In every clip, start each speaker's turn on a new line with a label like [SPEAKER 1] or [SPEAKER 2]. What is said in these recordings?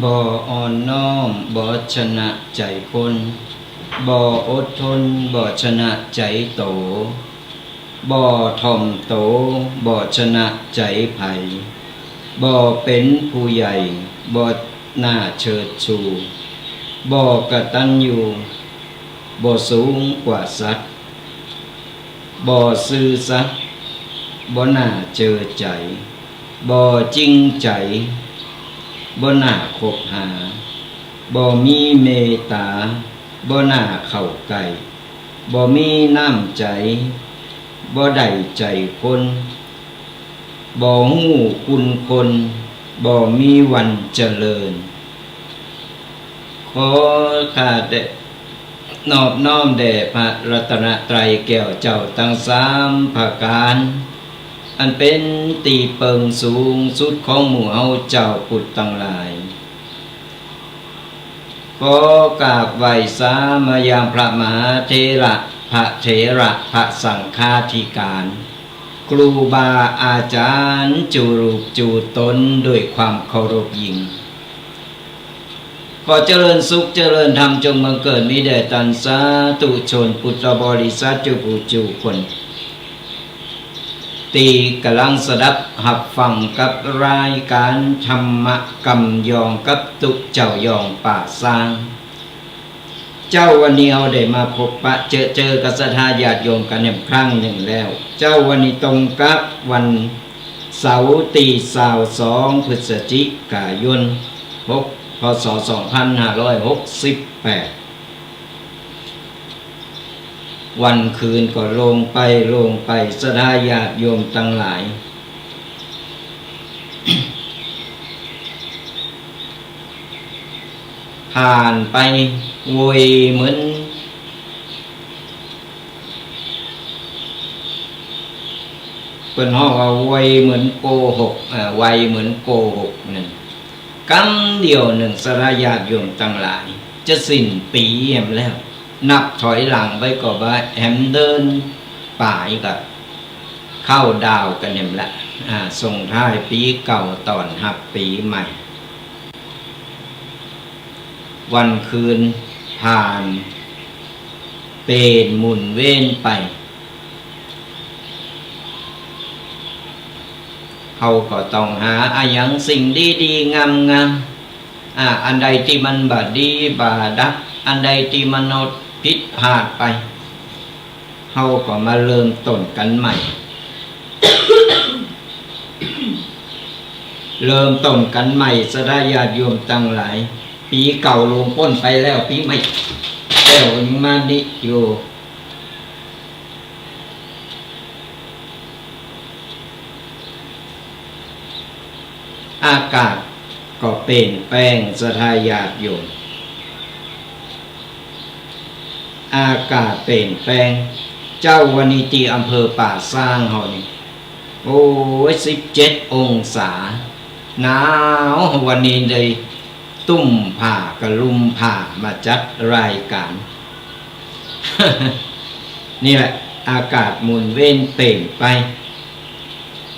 [SPEAKER 1] บ่อ่อนน้อมบ่ชนะใจคนบ่อดทนบ่ชนะใจโตบ่ถ่อมโตบ่ชนะใจไผบ่เป็นผู้ใหญ่บ่น่าเชิดชูบ่กตัญญูบ่สูงกว่าสัตว์บ่ซื่อสัตย์บ่น่าเจอใจบ่จริงใจบ่น่าคบหาบ่มีเมตตาบ่น่าเข้าใกล้บ่มีน้ำใจบ่ได้ใจคนบ่ฮู้คุณคนบ่มีวันเจริญขอข้าแต่นอบน้อมแด่พระรัตนตรัยแก้วเจ้าทั้งสามประการอันเป็นตีเปิงสูงสุดของหมู่เฮาเจ้าพุทธทั้งหลายขอกราบไหว้สามายังพระมหาเถระพระเถระพระสังฆาธิการครูบาอาจารย์จูรูปจูตนด้วยความเคารพยิ่งขอเจริญสุขเจริญธรรมจงบังเกิดมีแด่ตันสาธุชนพุทธบริษัทจูผู้จูคนตีกำลังสดับหับฟังกับรายการธรรมกำยองกับตุเจ้ายองป่าสร้างเจ้าวันนี้เอาได้มาพบปะเจอกับศรัทธาญาติโยมกันอีกครั้งหนึ่งแล้วเจ้าวันนี้ตรงกับวันเสาร์ที่22 พฤศจิกายนพศ 2568วันคืนก็ลงไปศรัทธาญาติโยมทั้งหลาย ผ่านไปวยเหมือนเป็นห้องว่าวัยเหมือนโกหกวัยเหมือนโกหกนั่นกำเดียวหนึ่งสรญาติโยมทั้งหลายจะสิ้นปีแหมแล้วนับถอยหลังไปก็ว่าแหมเดินป่ายกับเข้าดาวกันแหมละส่งท้ายปีเก่าตอนหับปีใหม่วันคืนผ่านเป็นหมุนเว้นไปเขาก็ต้องหาอายังสิ่งดีๆงามๆอันใดที่มันบาดีบาดักอันใดที่มันโนดผิดพลาดไปเขาก็มาเริ่มต้นกันใหม่ เริ่มต้นกันใหม่ศรัทธาญาติโยมทั้งหลายปีเก่าลงพ้นไปแล้วปีใหม่แล้วยังมานิอยู่อากาศก็เปลี่ยนแปลงศรัทธาญาติโยมอากาศเปลี่ยนแปลงเจ้าวันนี้ที่อำเภอป่าสร้างเฮานี่โอ้ย17 องศาหนาววันนี้เลยตุ้มผ้ากระลุมผ้ามาจัดรายการ นี่แหละอากาศหมุนเว้นเปลี่ยนไป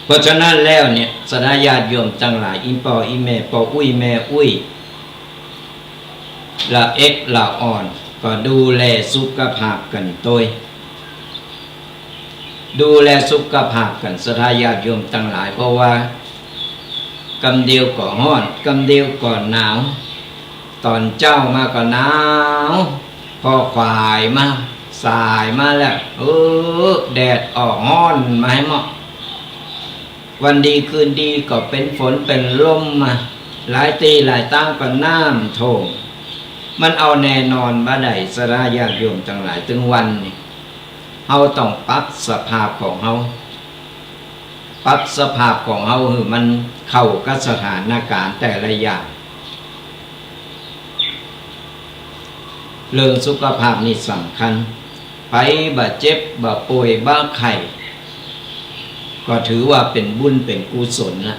[SPEAKER 1] เพราะฉะนั้นแล้วเนี่ยศรัทธาญาติโยมทั้งหลายอิปออีแม่ปออุ้ยแม่อุ้ยละเอ็กละอ่อนก็ดูแลสุขภาพกันตัวดูแลสุขภาพกันศรัทธาญาติโยมทั้งหลายเพราะว่ากำเดียวก็ร้อนกำเดียวก็หนาวตอนเจ้ามาก็หนาวพอควายมาสายมาแล้วแดดออกร้อนมาให้เหมาะวันดีคืนดีก็เป็นฝนเป็นลมมาหลายตีหลายตั้งก็น้ำท่วมมันเอาแน่นอนบ่ได้ศรัทธาญาติโยมทั้งหลายถึงวันนี้เฮาต้องปรับสภาพของเฮาปรับสภาพของเฮาคือมันเข้ากับสถานการณ์แต่ละอย่างเรื่องสุขภาพนี่สำคัญไปบาดเจ็บบาป่วยบ้าไข้ก็ถือว่าเป็นบุญเป็นกุศลนะ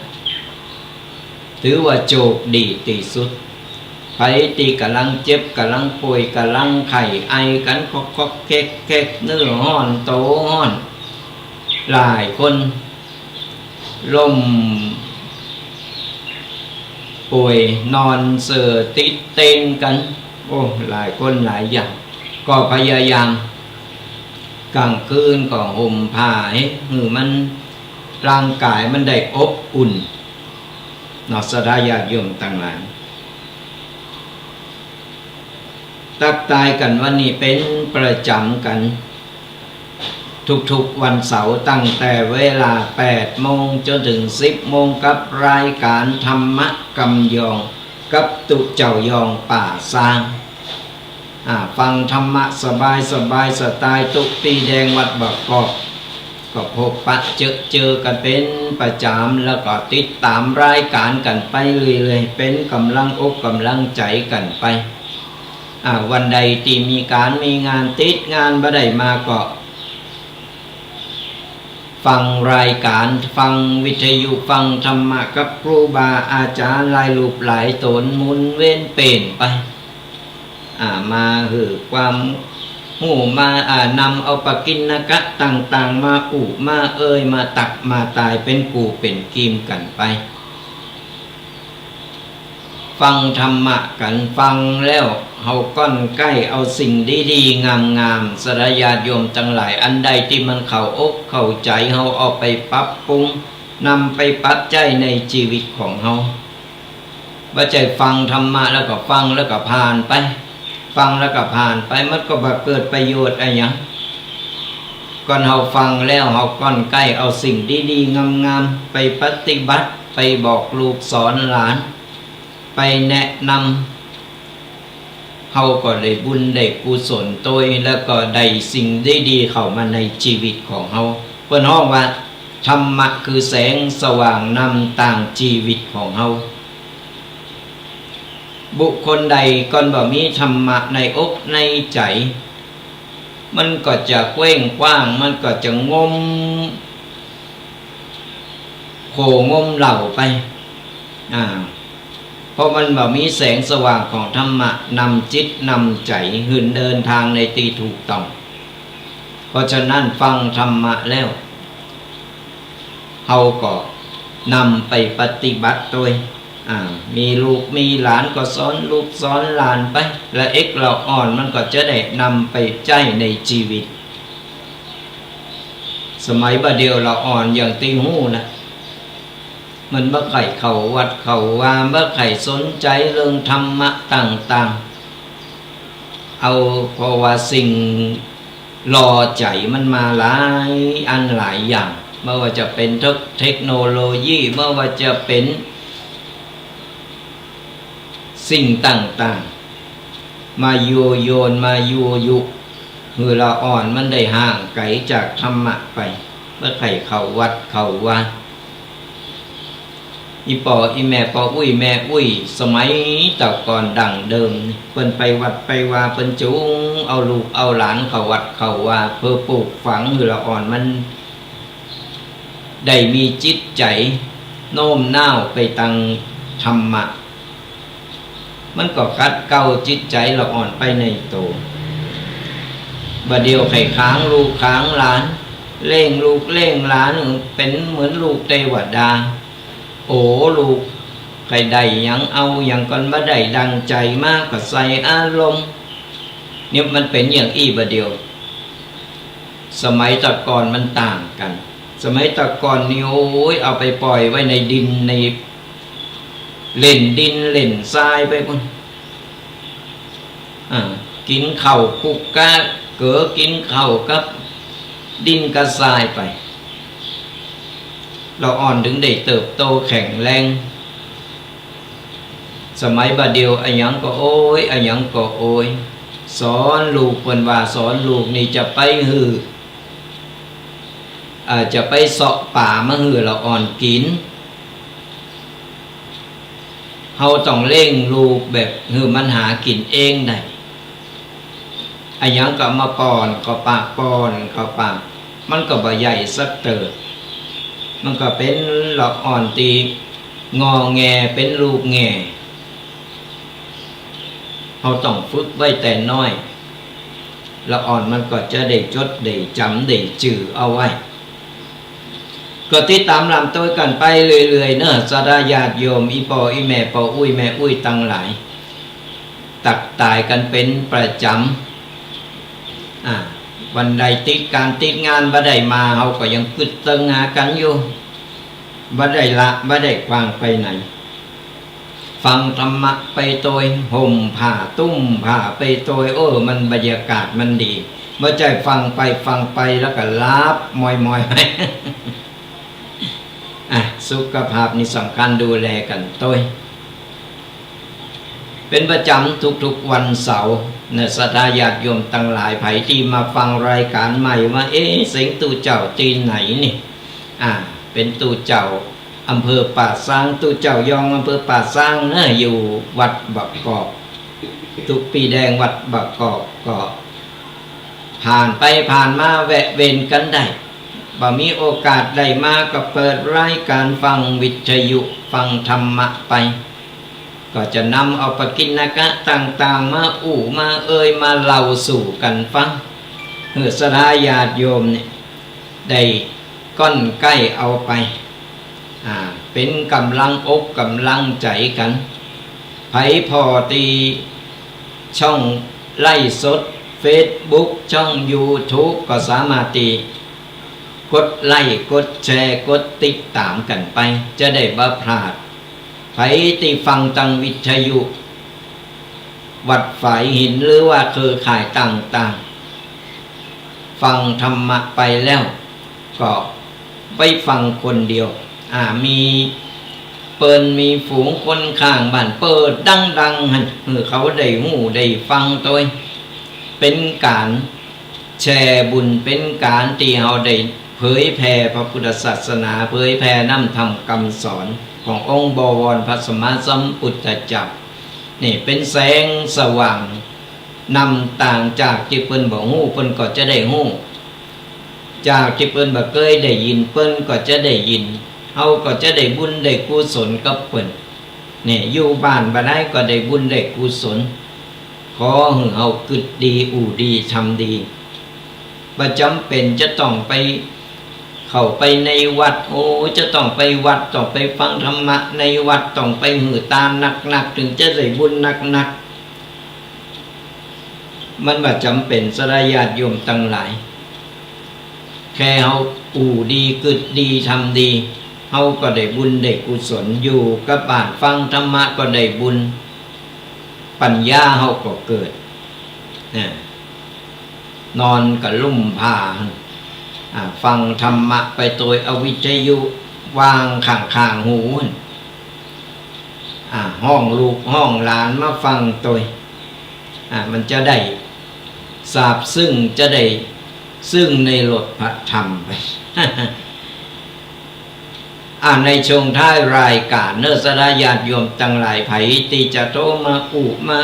[SPEAKER 1] ถือว่าโชคดีที่สุดไปที่กำลังเจ็บกำลังป่วยกำลังไข้ไอกันคอกๆแก๊กๆเนื้อห้อนโตห้อนหลายคนลม ป่วยนอนเสือติดเต้นกันโอ้หลายคนหลายอย่างก็พยายามกลางคืนก็ห่มผ้าให้มันร่างกายมันได้อบอุ่นนอกสดาญาติโยมต่างหลายตักตายกันวันนี้เป็นประจำกันทุกๆวันเสาร์ตั้งแต่เวลา 8 โมงจนถึง 10 โมงกับรายการธรรมะกำยองกับตุเจ้ายองป่าซางฟังธรรมะสบายสไตล์ตุปีแดงวัดบางกอกก็พบปะเจอกันเป็นประจำแล้วก็ติดตามรายการกันไปเรื่อยๆเป็นกำลังอกกำลังใจกันไปวันใดที่มีงานติดงานบ่ได้มาก็ฟังรายการฟังวิทยุฟังธรรมะกับครูบาอาจารย์หลายรูปหลายตนหมุนเว้นเป็นไปมาหือความหูมานำเอาปกิณกะต่างๆมาอุมามาตักมาตายเป็นกูเป็นกีมกันไปฟังธรรมะกันฟังแล้วเฮาก้อนใกล้เอาสิ่งดีๆงามๆสรญาติโยมทั้งหลายอันใดที่มันเข้าอกเข้าใจเฮาเอาไปปรับปรุงนำไปปรับใจในชีวิตของเฮาบ่ใช่ฟังธรรมะแล้วก็ฟังแล้วก็ผ่านไปฟังแล้วก็ผ่านไปมันก็บ่เกิดประโยชน์อะไรหยังก่อนเฮาฟังแล้วเฮาก้อนใกล้เอาสิ่งดีๆงามๆไปปฏิบัติไปบอกลูกสอนหลานไปแนะนำเฮาก็ได้บุญได้กุศลโตยแล้วก็ได้สิ่งดีๆเข้ามาในชีวิตของเฮาเพิ่นฮ้องว่าธรรมะคือแสงสว่างนำต่างชีวิตของเฮาบุคคลใดก่อนบ่มีธรรมะในอกในใจมันก็จะเว้งกว้างมันก็จะงมโขงมเหล่าไปเพราะมันบ่มีแสงสว่างของธรรมะนำจิตนำใจหืนเดินทางในที่ถูกต้องเพราะฉะนั้นฟังธรรมะแล้วเฮาก็นำไปปฏิบัติโดยมีลูกมีหลานก็สอนลูกสอนหลานไปและเราอ่อนมันก็จะได้นำไปใจในชีวิตสมัยบัดเดียวเราอ่อนอย่างตีหูนะมันบ่ไข่เข้าวัดเข้าวาบ่ไข่สนใจเรื่องธรรมะต่างๆเอาเพราะว่าสิ่งรอใจมันมาหลายอันหลายอย่างไม่ว่าจะเป็นเทคโนโลยีไม่ว่าจะเป็นสิ่งต่างๆมาโยนมายุมือเราอ่อนมันได้ห่างไกลจากธรรมะไปเมื่อไข่เข้าวัดเข้าวาอีปออีแม่ปออุ้ยแม่อุ้ยสมัยแต่ก่อนดั่งเดิมเพิ่นไปวัดไปวาเพิ่นจุงเอาลูกเอาหลานเข้าวัดเข้าวาเพื่อปลูกฝังมือเราอ่อนมันได้มีจิตใจโน้มน้าวไปตังธรรมะมันก็กัดเก่าจิตใจเราอ่อนไปในตัวบัดเดียวไข่ค้างลูกค้างหลานเล่งลูกเล่งหลานเป็นเหมือนลูกเทวดาโอ้ลูกใครใดยังเอาอย่างก่อนบ่ได้ดังใจมากก็ใส่อารมณ์เนี่ยมันเป็นอย่างบัดเดียวสมัยตะก่อนมันต่างกันสมัยตะก่อนนี่โอ้ยเอาไปปล่อยไว้ในดินในเล่นดินเล่นทรายไปคนกินข้าวคุกกะเก๋อกินข้าวกับดินกับทรายไปเราอ่อนถึงได้เติบโตแข็งแรงสมัยบัดเดียวอันยังก็โอ้ยอันยังก็โอ้ยสอนลูกเพิ่นว่าสอนลูกนี่จะไปหือจะไปเสาะป่ามาหือเราอ่อนกินเฮาต้องเร่งลูกแบบหือมันหากินเองได้อันยังก็มาป้อนก็ปากป้อนก็ปากมันก็บ่ใหญ่สักเติบมันก็เป็นหลอกอ่อนตีงอแงเป็นลูกแงเราต้องฝึกไว้แต่น้อยละอ่อนมันก็จะได้จดได้จำได้จื่อเอาไว้ ก็ติดตามลำต้นกันไปเรื่อยๆเนอะสดาญาติโยมอีปออีแม่ปออุ้ยแม่อุ้ยตั้งหลายตักตายกันเป็นประจำวันใดติดการติดงานบ่ได้มาเขาก็ยังกึดตึงหากันอยู่บ่ได้ละบ่ได้วางไปไหนฟังธรรมะไปโดยห่มผ้าตุ้มผ้าไปโดยมันบรรยากาศมันดีเมื่อใจฟังไปแล้วก็รับมอยไป สุขภาพนี่สำคัญดูแลกันโดยเป็นประจำทุกๆวันเสาร์เนื้อสัตยาติโยมตั้งหลายไผที่มาฟังรายการใหม่ว่าเสียงตู่เจ้าตีนไหนนี่เป็นตู่เจ้าอำเภอป่าซางตู่เจ้ายองอำเภอป่าซางนะอยู่วัดบักกอกตุกปีแดงวัดบักกอกก็ผ่านไปผ่านมาแวะเวียนกันได้บ่มีโอกาสได้มาก็เปิดรายการฟังวิทยุฟังธรรมะไปก็จะนำเอาปกิณกะต่างๆมามามาเล่าสู่กันฟังเพื่อสดาญาติโยมเนี่ยได้ก้อนใกล้เอาไปเป็นกำลังอกกำลังใจกันไผพอตีช่องไล่สด Facebook ช่อง YouTube ก็สามารถตีกดไลค์กดแชร์กดติดตามกันไปจะได้บ่พลาดไผที่ฟังตังวิทยุวัดฝายหินหรือว่าเครือข่ายต่างๆฟังธรรมะไปแล้วก็ไปฟังคนเดียวมีเปิ้นมีฝูงคนข้างบ้านเปิดดังๆหั่นเขาได้หูได้ฟังตัวเป็นการแชร์บุญเป็นการที่เฮาได้เผยแผ่พระพุทธศาสนาเผยแผ่นำธรรมคำสอนขององค์บวรพระสัมมาสัมพุทธเจ้านี่เป็นแสงสว่างนำต่างจากที่เพิ่นบ่ฮู้เพิ่นก็จะได้ฮู้จากที่เพิ่นบ่เคยได้ยินเพิ่นก็จะได้ยินเฮาก็จะได้บุญได้กุศลกับเพิ่นนี่อยู่บ้านบ่ได้ก็ได้บุญได้กุศลขอให้เฮากึดดีอู่ดีทำดีบ่จำเป็นจะต้องไปเข้าไปในวัดจะต้องไปวัดต้องไปฟังธรรมะในวัดต้องไปหือตาหนักๆถึงจะได้บุญหนักๆมันบ่จำเป็นสลายญาติโยมทั้งหลายแค่เฮาอู่ดีกึดดีทำดีเฮาก็ได้บุญได้กุศลอยู่กับบ้านฟังธรรมะก็ได้บุญปัญญาเฮาก็เกิดนอนกับลุ่มผ้าฟังธรรมะไปโดยเอาวิทยุวางข้างๆหูห้องลูกห้องหลานมาฟังโดยมันจะได้ทราบซึ่งจะได้ซึ่งในรสพระธรรมไป ในช่วงท้ายรายการเนื้อสลายญาติโยมตั้งหลายไผที่จะโทรมามา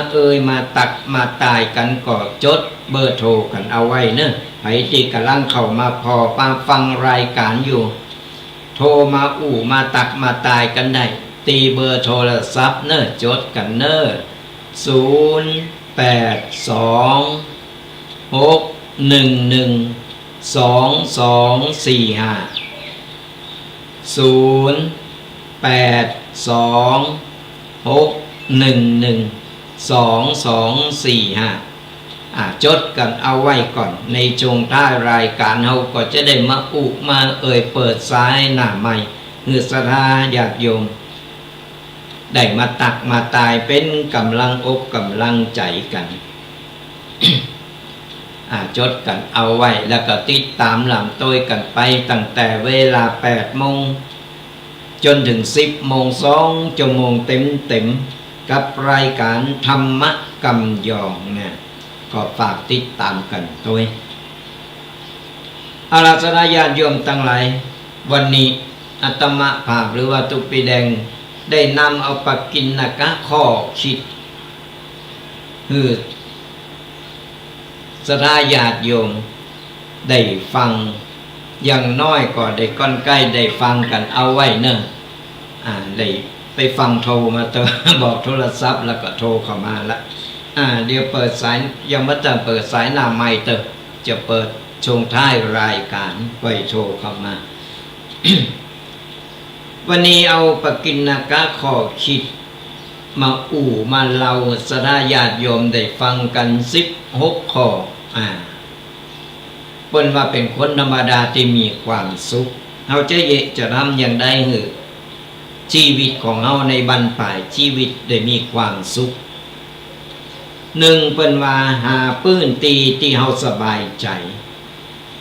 [SPEAKER 1] มาตักมาตายกันก็จดเบอร์โทรกันเอาไว้เนื้อไผที่กำลังเข้ามาพอมาฟังรายการอยู่โทรมามาตักมาตายกันได้ตีเบอร์โทรศัพท์เนื้อจดกันเนื้อ0826112245 0826112245จดกันเอาไว้ก่อนในช่วงท้ายรายการเฮาก็จะได้มามาเปิดสายหน้าใหม่เพื่อศรัทธาญาติโยมได้มาตักมาตายเป็นกำลังอกกำลังใจกัน จดกันเอาไว้แล้วก็ติดตามลำต้วยกันไปตั้งแต่เวลา 8 โมงจนถึง 10 โมง2 ชั่วโมงเต็มกับรายการธรรมะกำยองเนี่ยก็ฝากติดตามกันด้วยอาราธนาญาติโยมทั้งหลายวันนี้อาตมาภาพหรือว่าตุปีแดงได้นำเอาปกิณกะข้อคิดคือสถาญาติโยมได้ฟังอย่างน้อยก็ได้ก้อนใกล้ได้ฟังกันเอาไว้เนอะได้ไปฟังโทรมาเตอ บอกโทรศัพท์แล้วก็โทรเข้ามาละเดี๋ยวเปิดสายยังไม่ต้องเปิดสายหน้าไมค์เตอจะเปิดช่วงท้ายรายการไว้โทรเข้ามา วันนี้เอาปกิณกะข้อคิดมามาเล่าสดาญาติโยมได้ฟังกัน16 ข้อเปิ้นว่าเป็นคนธรรมดาที่มีความสุขเฮาจะทำอย่างใดให้ชีวิตของเฮาในบรรปลายชีวิตได้มีความสุขหนึ่งเปิ้นว่าหาปื้นตีที่เฮาสบายใจ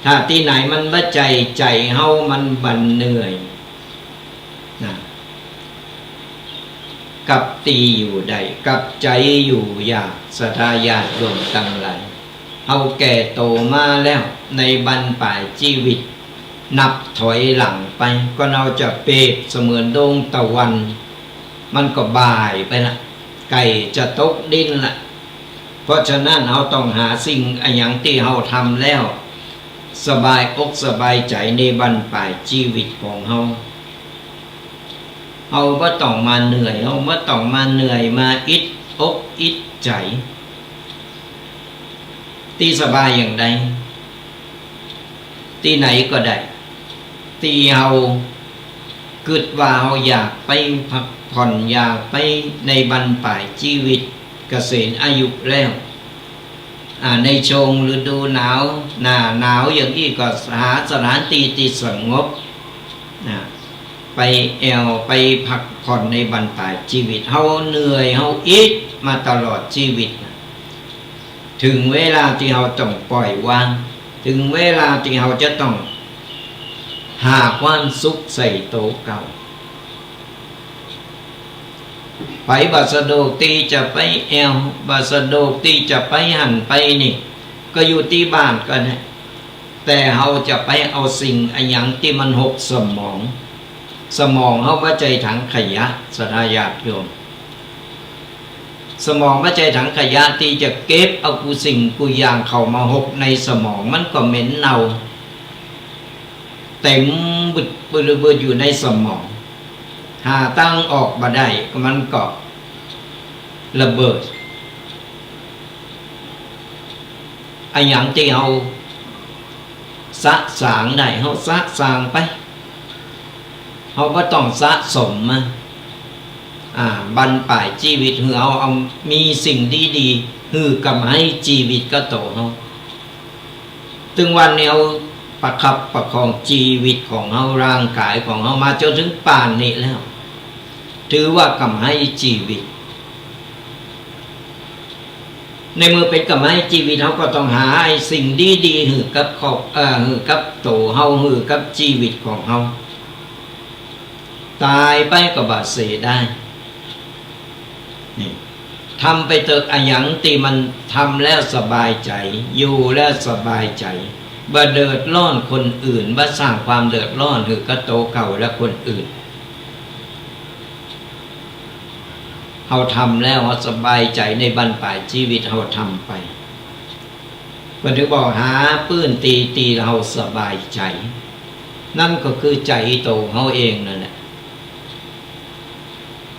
[SPEAKER 1] ถ้าที่ไหนมันบ่ใจเฮามันบันเหนื่อยนะกับตีอยู่ได้กับใจอยู่ยากศรัทธาญาติโยมทั้งหลายเฮาแก่โตมาแล้วในบรรปลายชีวิตนับถอยหลังไปก็เราจะเปรียบเสมือนดวงตะวันมันก็บ่ายไปละไก่จะตกดินละเพราะฉะนั้นเราต้องหาสิ่งอย่างที่เราทำแล้วสบายอกสบายใจในบรรปลายชีวิตของเราบ่ต้องมาเหนื่อยเราบ่ต้องมาเหนื่อยมาอิดอกอิดใจที่สบายอย่างใดที่ไหนก็ได้ที่เราคิดว่าเราอยากไปพักผ่อนอยากไปในบรรปลายชีวิตเกษียณอายุแล้วในช่วงฤดูหนาวหนาวอย่างนี้ก็หาสถานที่สงบไปไปพักผ่อนในบรรปลายชีวิตเฮาเหนื่อยเฮาอิดมาตลอดชีวิตถึงเวลาที่เราต้องปล่อยวางถึงเวลาที่เราจะต้องหาความสุขใส่โตเก่าไปบาสโดกตีจะไปบาสโดกตีจะไปหันไปนี่ก็อยู่ที่บ้านกันนะแต่เราจะไปเอาสิ่งอย่างที่มันหกสมองเขาว่าใจถังขยะศรัทธาญาติโยมสมองว่าใจถังขยะที่จะเก็บเอากูสิ่งกูอย่างเข้ามาหกในสมองมันก็เหม็นเน่าเต็มบึดอยู่ในสมองหาตั้งออกมาได้มันก็ระเบิดอย่างที่เราสะสางได้เราสะสางไปเราก็ต้องสะสมมาบรรปลายชีวิตเอามีสิ่งดีๆคือกำให้ชีวิตก็โตเฮาถึงวันนี้เอาประคับประคองชีวิตของเฮาร่างกายของเฮามาจนถึงป่านนี้แล้วถือว่ากำให้ชีวิตในเมื่อเป็นกำให้ชีวิตเฮาก็ต้องหาสิ่งดีๆหือกับหือกับโตเฮาหือกับชีวิตของเฮาตายไปก็บาดเสียได้ทำไปเถอะอย่างที่มันทำแล้วสบายใจอยู่แล้วสบายใจบ่เดือดร้อนคนอื่นบ่สร้างความเดือดร้อนคือกระโตเก่าและคนอื่นเราทำแล้วเราสบายใจในบรรปลายชีวิตเราทำไปเพิ่นถึงบอกหาปื้นตีเราสบายใจนั่นก็คือใจโตเราเองนั่นแหละ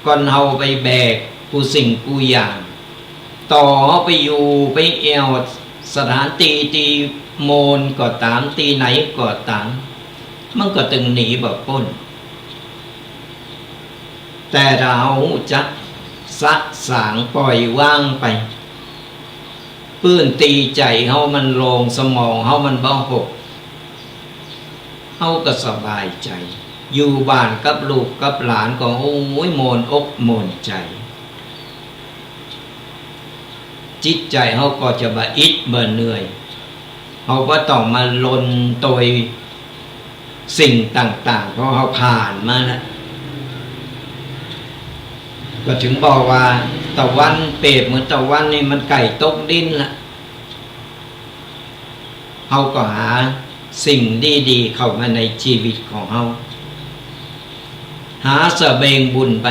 [SPEAKER 1] ก่อนเราไปแบกกูสิ่งกูอย่างต่อไปอยู่ไปสถานตีโมนก็ตามตีไหนก็ตามมันก็ตึงหนีแบบพ้นแต่เราจะสะสางปล่อยวางไปปื้นตีใจเฮามันโลงสมองเฮามันเบาหกเฮาก็สบายใจอยู่บ้านกับลูกกับหลานก็โอ้ยโมนอกโมนใจจิตใจเขาก็จะบ่อิดบ่เหนื่อยเขาก็ต้องมาลนโดยสิ่งต่างๆเพราะเขาผ่านมาแล้วก็ถึงบอกว่าตะวันเปรียบเหมือนตะวันนี่มันไก่ตกดินละเขาก็หาสิ่งดีๆเข้ามาในชีวิตของเขาหาเสบียงบุญไป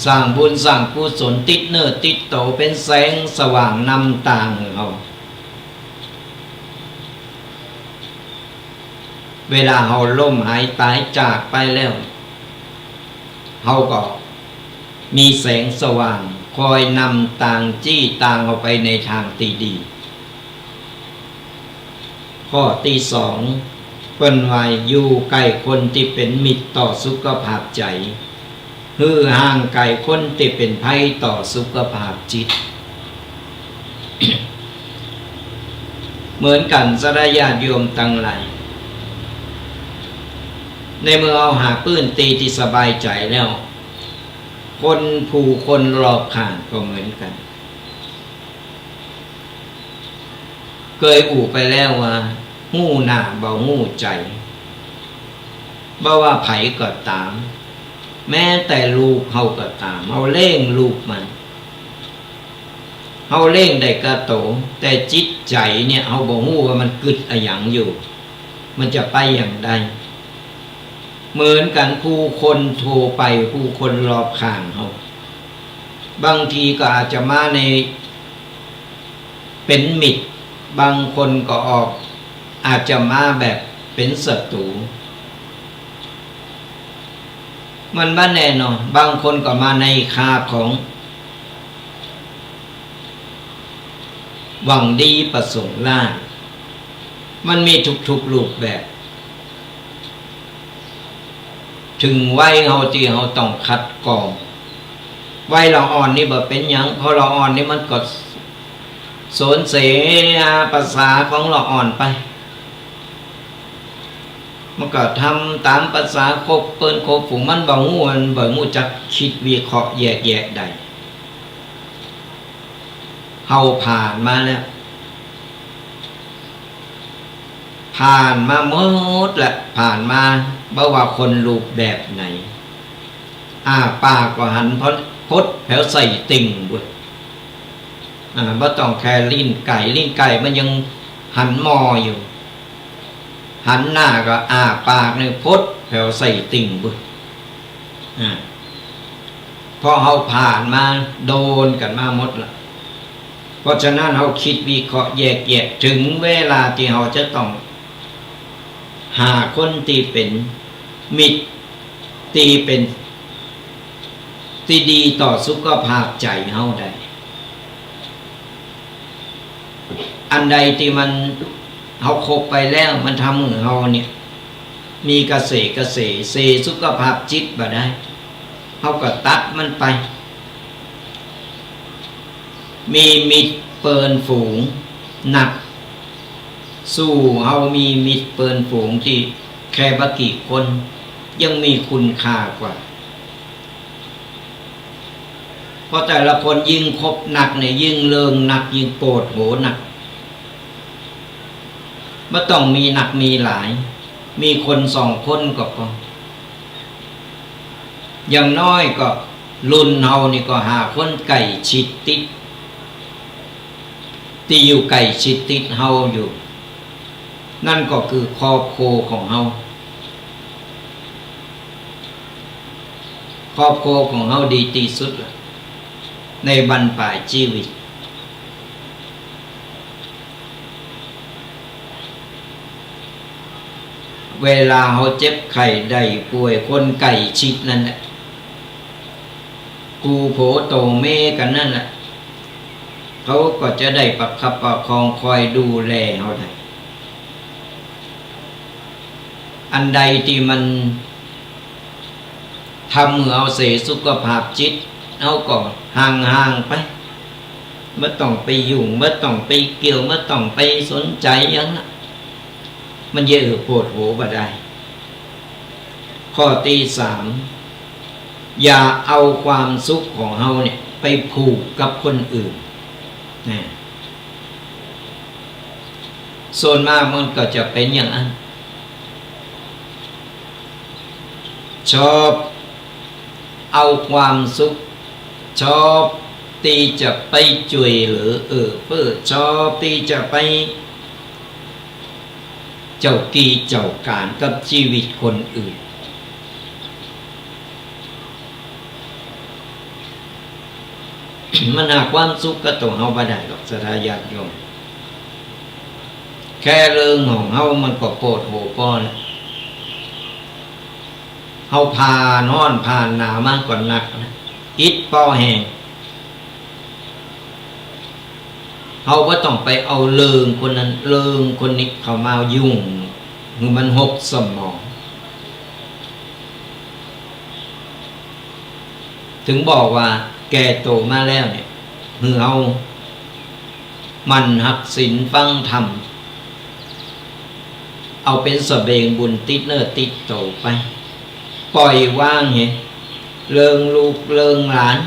[SPEAKER 1] สร้างบุญสร้างกุศลติดเนื้อติดโตเป็นแสงสว่างนำทางเขาเวลาเขาล้มหายตายจากไปแล้วเขาก็มีแสงสว่างคอยนำทางจี้ทางเขาไปในทางที่ดีข้อที่2 เปิ้นว่าอยู่ใกล้คนที่เป็นมิตรต่อสุขภาพใจฮือห่างไกลคนที่เป็นภัยต่อสุขภาพจิต เหมือนกันสระญาติโยมตั้งหลายในเมื่อเอาหาปื้นตีที่สบายใจแล้วคนผู้คนรอบข้างก็เหมือนกันเคยอู่ไปแล้วว่าหู้หน้าเบาหู้ใจบ่ว่าไผก็ตามแม้แต่ลูกเฮาก็ตามเฮาเล่งลูกมันเฮาเล่งได้กระโตแต่จิตใจเนี่ยเฮาบ่ฮู้ว่ามันกึดอะหยังอยู่มันจะไปอย่างใดเหมือนกันผู้คนโทรไปผู้คนรอบข้างเฮาบางทีก็อาจจะมาในเป็นมิตรบางคนก็ออกอาจจะมาแบบเป็นศัตรูมันบ่แน่นอนบางคนก็มาในคาบของหวังดีประสงค์ร้ายมันมีทุกๆรูปแบบถึงวัยเฮาที่เฮาต้องคัดกรองวัยเราอ่อนนี่บ่เป็นหยังเพราะเราอ่อนนี่มันก็สนเสภาษาของเราอ่อนไปมันก็ทำตามภาษาคบเปิ้นคบฝูงมันบ่ฮู้มันบ่ฮู้จักคิดวิเคราะห์แยกแยะได้เฮาผ่านมาแล้วผ่านมาหมดแหละผ่านมาบ่ว่าคนรูปแบบไหนปากก็หันพดแถวใส่ติ่งเว้ยบ่ต้องแค่ลิ้นไก่มันยังหันมออยู่หันหน้าก็ปากนี่พดแถวใส่ติ่งเว้ยพอเฮาผ่านมาโดนกันมาหมดละเพราะฉะนั้นเฮาคิดวิเคราะห์แยกแยะถึงเวลาที่เฮาจะต้องหาคนที่เป็นมิตรที่เป็นที่ดีต่อสุขภาพใจเฮาได้อันใดที่มันเฮาคบไปแล้วมันทำให้เฮาเนี่ยมีกระเสสุขภาพจิตบ่ได้เฮาก็ตัดมันไปมีมิตรเปินฝูงหนักสู้เฮามีมิตรเปินฝูงที่แค่บ่กี่คนยังมีคุณค่ากว่าเพราะแต่ละคนยิ่งคบหนักเนี่ยยิ่งเลิงหนักยิ่งโกรธโหหนักบ่ต้องมีหนักมีหลายมีคน2 คนก็พออย่างน้อยก็รุ่นเฮานี่ก็หาคนใกล้ชิดติดที่อยู่ใกล้ชิดติดเฮาอยู่นั่นก็คือครอบครัวของเฮาครอบครัวของเฮาดีที่สุดในบรรปลายชีวิตเวลาเฮาเจ็บไข้ได้ป่วยคนใกล้ชิดนั่นแหละกูโผโตเมกันนั่นแหละเขาก็จะได้ประคับประคองคอยดูแลเฮาได้อันใดที่มันทำให้เอาเสียสุขภาพจิตเอาก็ห่างไปไม่ต้องไปยุ่งไม่ต้องไปเกี่ยวไม่ต้องไปสนใจอย่างนั้นมันเยอะปวดหัวบ่ได้ข้อที่3อย่าเอาความสุขของเฮาเนี่ยไปผูกกับคนอื่นนะส่วนมากมันก็จะเป็นอย่างนั้นชอบเอาความสุขชอบที่จะไปช่วยเหลือเพื่อชอบที่จะไปเจ้ากีเจ้าการกับชีวิตคนอื่นมันหาความสุขก็ต้องเฮาบ่ได้หรอกศรัทธาญาติโยมแค่เรื่องของเฮามันก็โปรดโหพอแล้วเฮาผ่านหนาวมากกว่านักนะอิดป้อแห้งเฮาบ่ต้องไปเอาเรื่องคนนั้นเรื่องคนนี้เข้ามายุ่ง คือมันหกสมองถึงบอกว่าแก่โตมาแล้วเนี่ยคือเอามันหักศีลฟังธรรมเอาเป็นสเสบียงบุญติดเนื้อติดโตไปปล่อยว่างไงเลิงลูกเลิงหลาน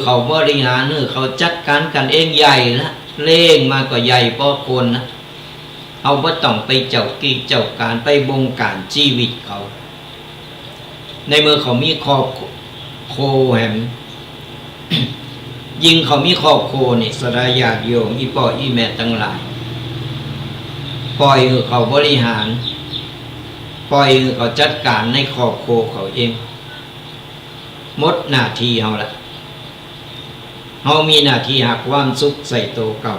[SPEAKER 1] เขาบริหารเขาจัดการกันเองใหญ่ละเล่งมากกว่าใหญ่พอคนนะเอาบ่ต้องไปเจ้ากี้เจ้าการไปบงการชีวิตเขาในเมื่อเขามีครอบโคแหม ยิ่งเขามีครอบโคนี่สดาญาติโยมอีพ่ออีแม่ทั้งหลายปล่อยเขาบริหารปล่อยเขาจัดการในครอบโคเขาเองหมดหน้าที่เขาละเขามีหน้าที่หักความสุขใส่ตัวเก่า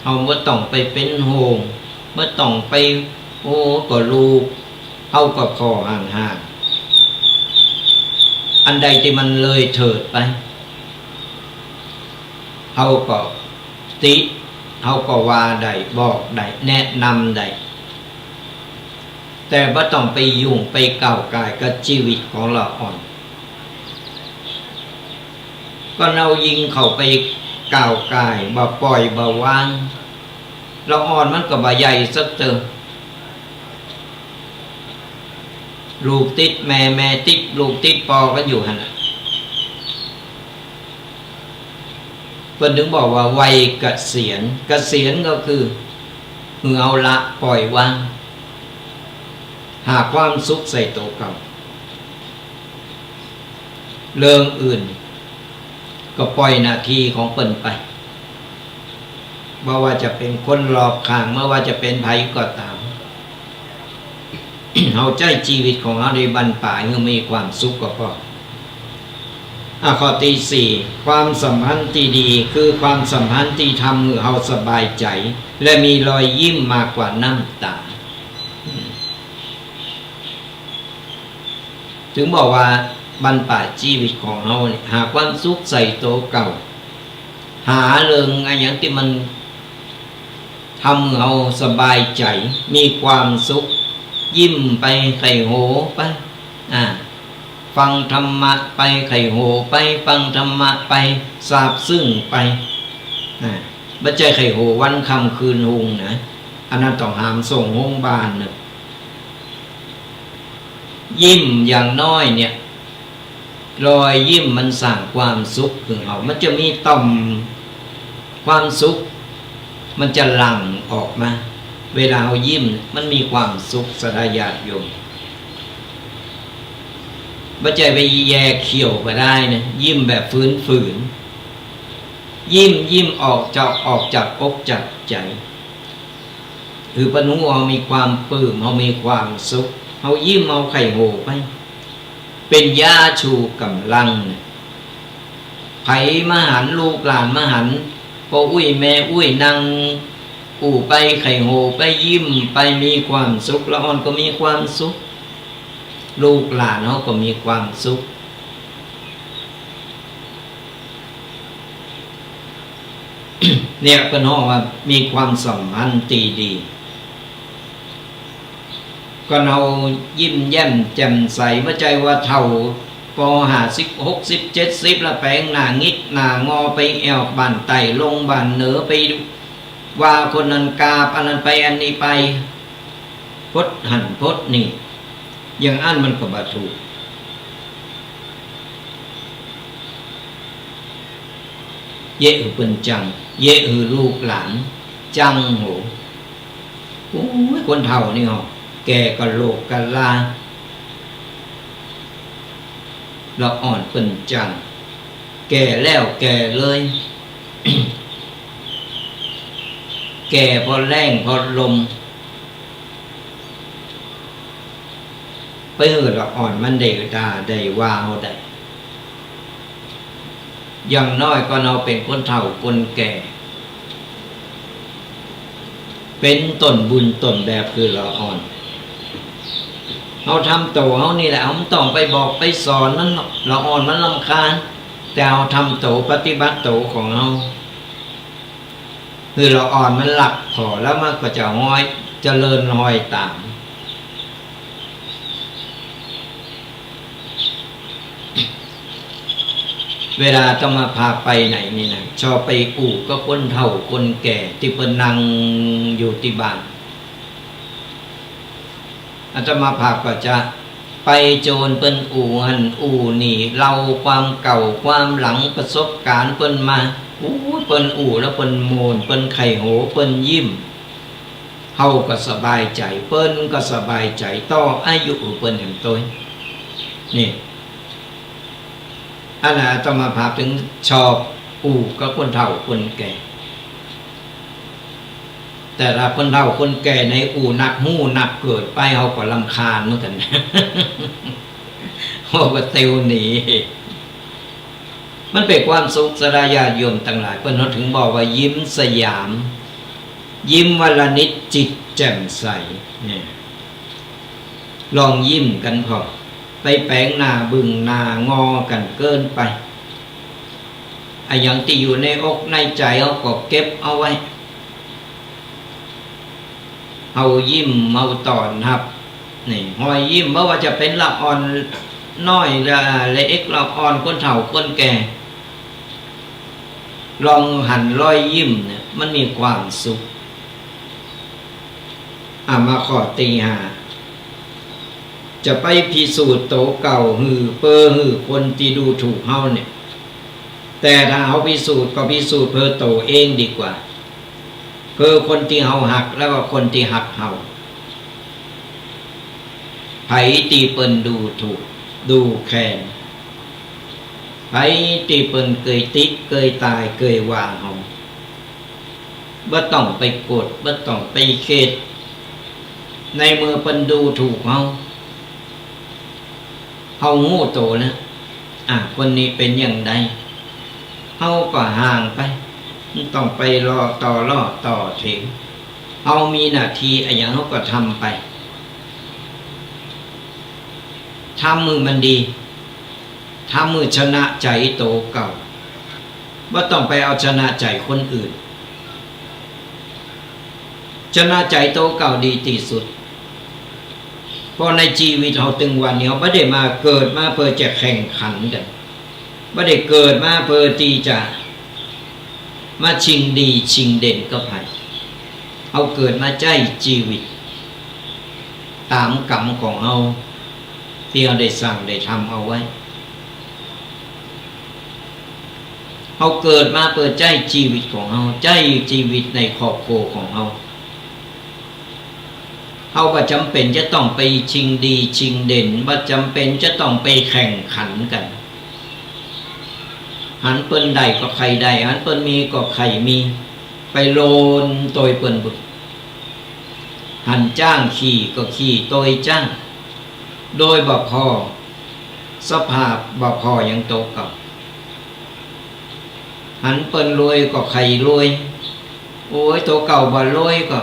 [SPEAKER 1] เขาเมื่อต้องไปเป็นโฮงเมื่อต้องไปโอ้ก็ลูกเอาก็คอห่างๆอันใดที่มันเลยเถิดไปเขาก็ติเขาก็ว่าใดบอกใดแนะนำใดแต่บ่ต้องไปยุ่งไปก้าวก่ายกับชีวิตของเราอ่อนก็เรายิงเข้าไปก้าวก่ายบ่ปล่อยบ่วางเราอ่อนมันก็บ่ใหญ่สักเติมลูกติดแม่แม่ติดลูกติดปอกันอยู่หั่นน่ะเพิ่นถึงบอกว่าวัยเกษียณเกษียณก็คือเอาละปล่อยวางหาความสุขใส่ตัวเก่าเรื่องอื่นก็ปล่อยหน้าที่ของเพิ่นไปไม่ว่าจะเป็นคนรอบข้างไม่ว่าจะเป็นไผก็ตาม เอาใจชีวิตของเราในบรรปลายเพื่อมีความสุขก็พอข้อที่สี่ความสัมพันธ์ที่ดีคือความสัมพันธ์ที่ทำให้เราสบายใจและมีรอยยิ้มมากกว่าน้ำตาถึงบอกว่าบรรปลายชีวิตของเราหาความสุขใส่ตัวเก่าหาเรื่องอะไรอย่างที่มันทำให้เราสบายใจมีความสุขยิ้มไปไข่โหไปฟังธรรมะไปไข่โหไปฟังธรรมะไปซาบซึ้งไปไม่ใช่ไข่โหวันคำคืนหุงนะอันนั้นต้องหามส่งโรงพยาบาลนะยิ้มอย่างน้อยเนี่ยรอยยิ้มมันสร้างความสุขถึงเรามันจะมีต่อมความสุขมันจะหลั่งออกมาเวลาเรายิ้มมันมีความสุขสดายาติโยมไม่ใช่ไปแย่เขียวก็ได้นะยิ้มแบบฝืนยิ้มออกจากอกจากใจคือปนุเรามีความปลื้มเรามีความสุขเรายิ้มเอาไข่โหไปเป็นยาชูกำลังไผมหันลูกหลานมหันพ่ออุ้ยแม่อุ้ยนั่งไปไข่โหไปยิ้มไปมีความสุขละอ่อนก็มีความสุขลูกหลานเขาก็มีความสุขเนี่ยเป็นห้องว่ามีความสัมพันธ์ดีก็เรายิ้มแย้มแจ่มใสไม่ใจว่าเท่าป50 60 70ละแปลงหน้างิดหน้างอไปแอวบ้านไต่ลงบ้านเหนือไปว่าคนนั้นกาบอันนั้นไปอันนี้ไปพดหันพดนี่อย่างอันมันก็บ่ถูกเยอะเป็นจังเยอะลูกหลานจังโหคนเฒ่านี่เหรอแก่กะโหลกกะลาเราอ่อนเป็นจังแก่แล้วแก่เลย แก่พอแรงพอลมไปเราอ่อนมันได้ด่าได้ว่าเอาได้อย่างน้อยก็เราเป็นคนเฒ่าคนแก่เป็นต้นบุญต้นแบบคือเราอ่อนเราทำโตเขานี่แหละเราต้องไปบอกไปสอนมันเราอ่อนมันรำคาญแต่เราทำโตปฏิบัติโตของเรา คือเราอ่อนมันหลักพอแล้วมันก็จะห้อยเจริญห้อยตามเวลาต้องมาพาไปไหนนี่นะชอบไปอู่ก็คนเฒ่าคนแก่ที่เพิ่นนั่งอยู่ที่บ้านอาตมาภาพก็จะไปโจรเปิ้นอู่หันอู่นี่เล่าความเก่าความหลังประสบการณ์เปิ้นมาเปิ้นอู่แล้วเปิ้นโมนเปิ้นไข่โหเปิ้นยิ้มเฮาก็สบายใจเปิ้นก็สบายใจต่ออายุเปิ้นแห่งตัวนี่อันน่ะอาตมาภาพถึงชอบอู่กับคนเฒ่าคนแก่แต่ถ้าคนเฒ่าคนแก่ในอู่นักหู้นักเกิดไปเขาก็รำคาญเหมือนกันเขาก็เตียวหนีมันเป็นความสุขสดายาโยมทั้งหลายเพิ่นเขาถึงบอกว่ายิ้มสยามยิ้มวันละนิดจิตแจ่มใสเนี่ยลองยิ้มกันพอไปแปลงหน้าบึงหน้างอกันเกินไปไอ้อย่างที่อยู่ในอกในใจเขาก็เก็บเอาไว้เอายิ้มเอาตอนครับนี่หอยยิ้มไม่ว่าจะเป็นละอ่อนน้อยละเล็กละอ่อนคนเฒ่าคนแก่ลองหันรอยยิ้มเนี่ยมันมีความสุขมาขอตีหาจะไปพิสูจน์โตเก่าหือเปอหือคนที่ดูถูกเฮาเนี่ยแต่ถ้าเฮาพิสูจน์ก็พิสูจน์เพื่อโตเองดีกว่าเพื่อคนที่เฮาหักแล้วก็คนที่หักเฮาไผตีเปิ้นดูถูกดูแค้นไผตีเปิ้นเคยติเคยตายเคยว่าเฮาบ่ต้องไปโกรธบ่ต้องไปเข็ดในเมื่อเปิ้นดูถูกเฮางูโตแล้วคนนี้เป็นอย่างใดเฮาก็ห่างไปต้องไปรอต่อถึงเฮามีหน้าที่อะไรอย่างเฮาก็ทำไปทำมือมันดีทำมือชนะใจโตเก่าว่าต้องไปเอาชนะใจคนอื่นชนะใจโตเก่าดีที่สุดเพราะในชีวิตเราถึงวันนี้เราไม่ได้มาเกิดมาเพื่อจะแข่งขันกันไม่ได้เกิดมาเพื่อที่จะมาชิงดีชิงเด่นกับใครเอาเกิดมาใจชีวิตตามกรรมของเราที่เราได้สั่งได้ทำเอาไว้เอาเกิดมาเพื่อใจชีวิตของเราใจชีวิตในครอบครัวของเราเขาว่าจำเป็นจะต้องไปชิงดีชิงเด่นว่าจำเป็นจะต้องไปแข่งขันกันหันเปิ้นใดก็ใครใดหันเปิ้นมีก็ใครมีไปโลนโตยเปิ้นบุหันจ้างขี่ก็ขี่โตยจ้างโดยบ่พอสภาพบ่พอยังโตกับหันเปิ้นรวยก็ใครรวยโอ้ยโตเก่าบ่รวยก็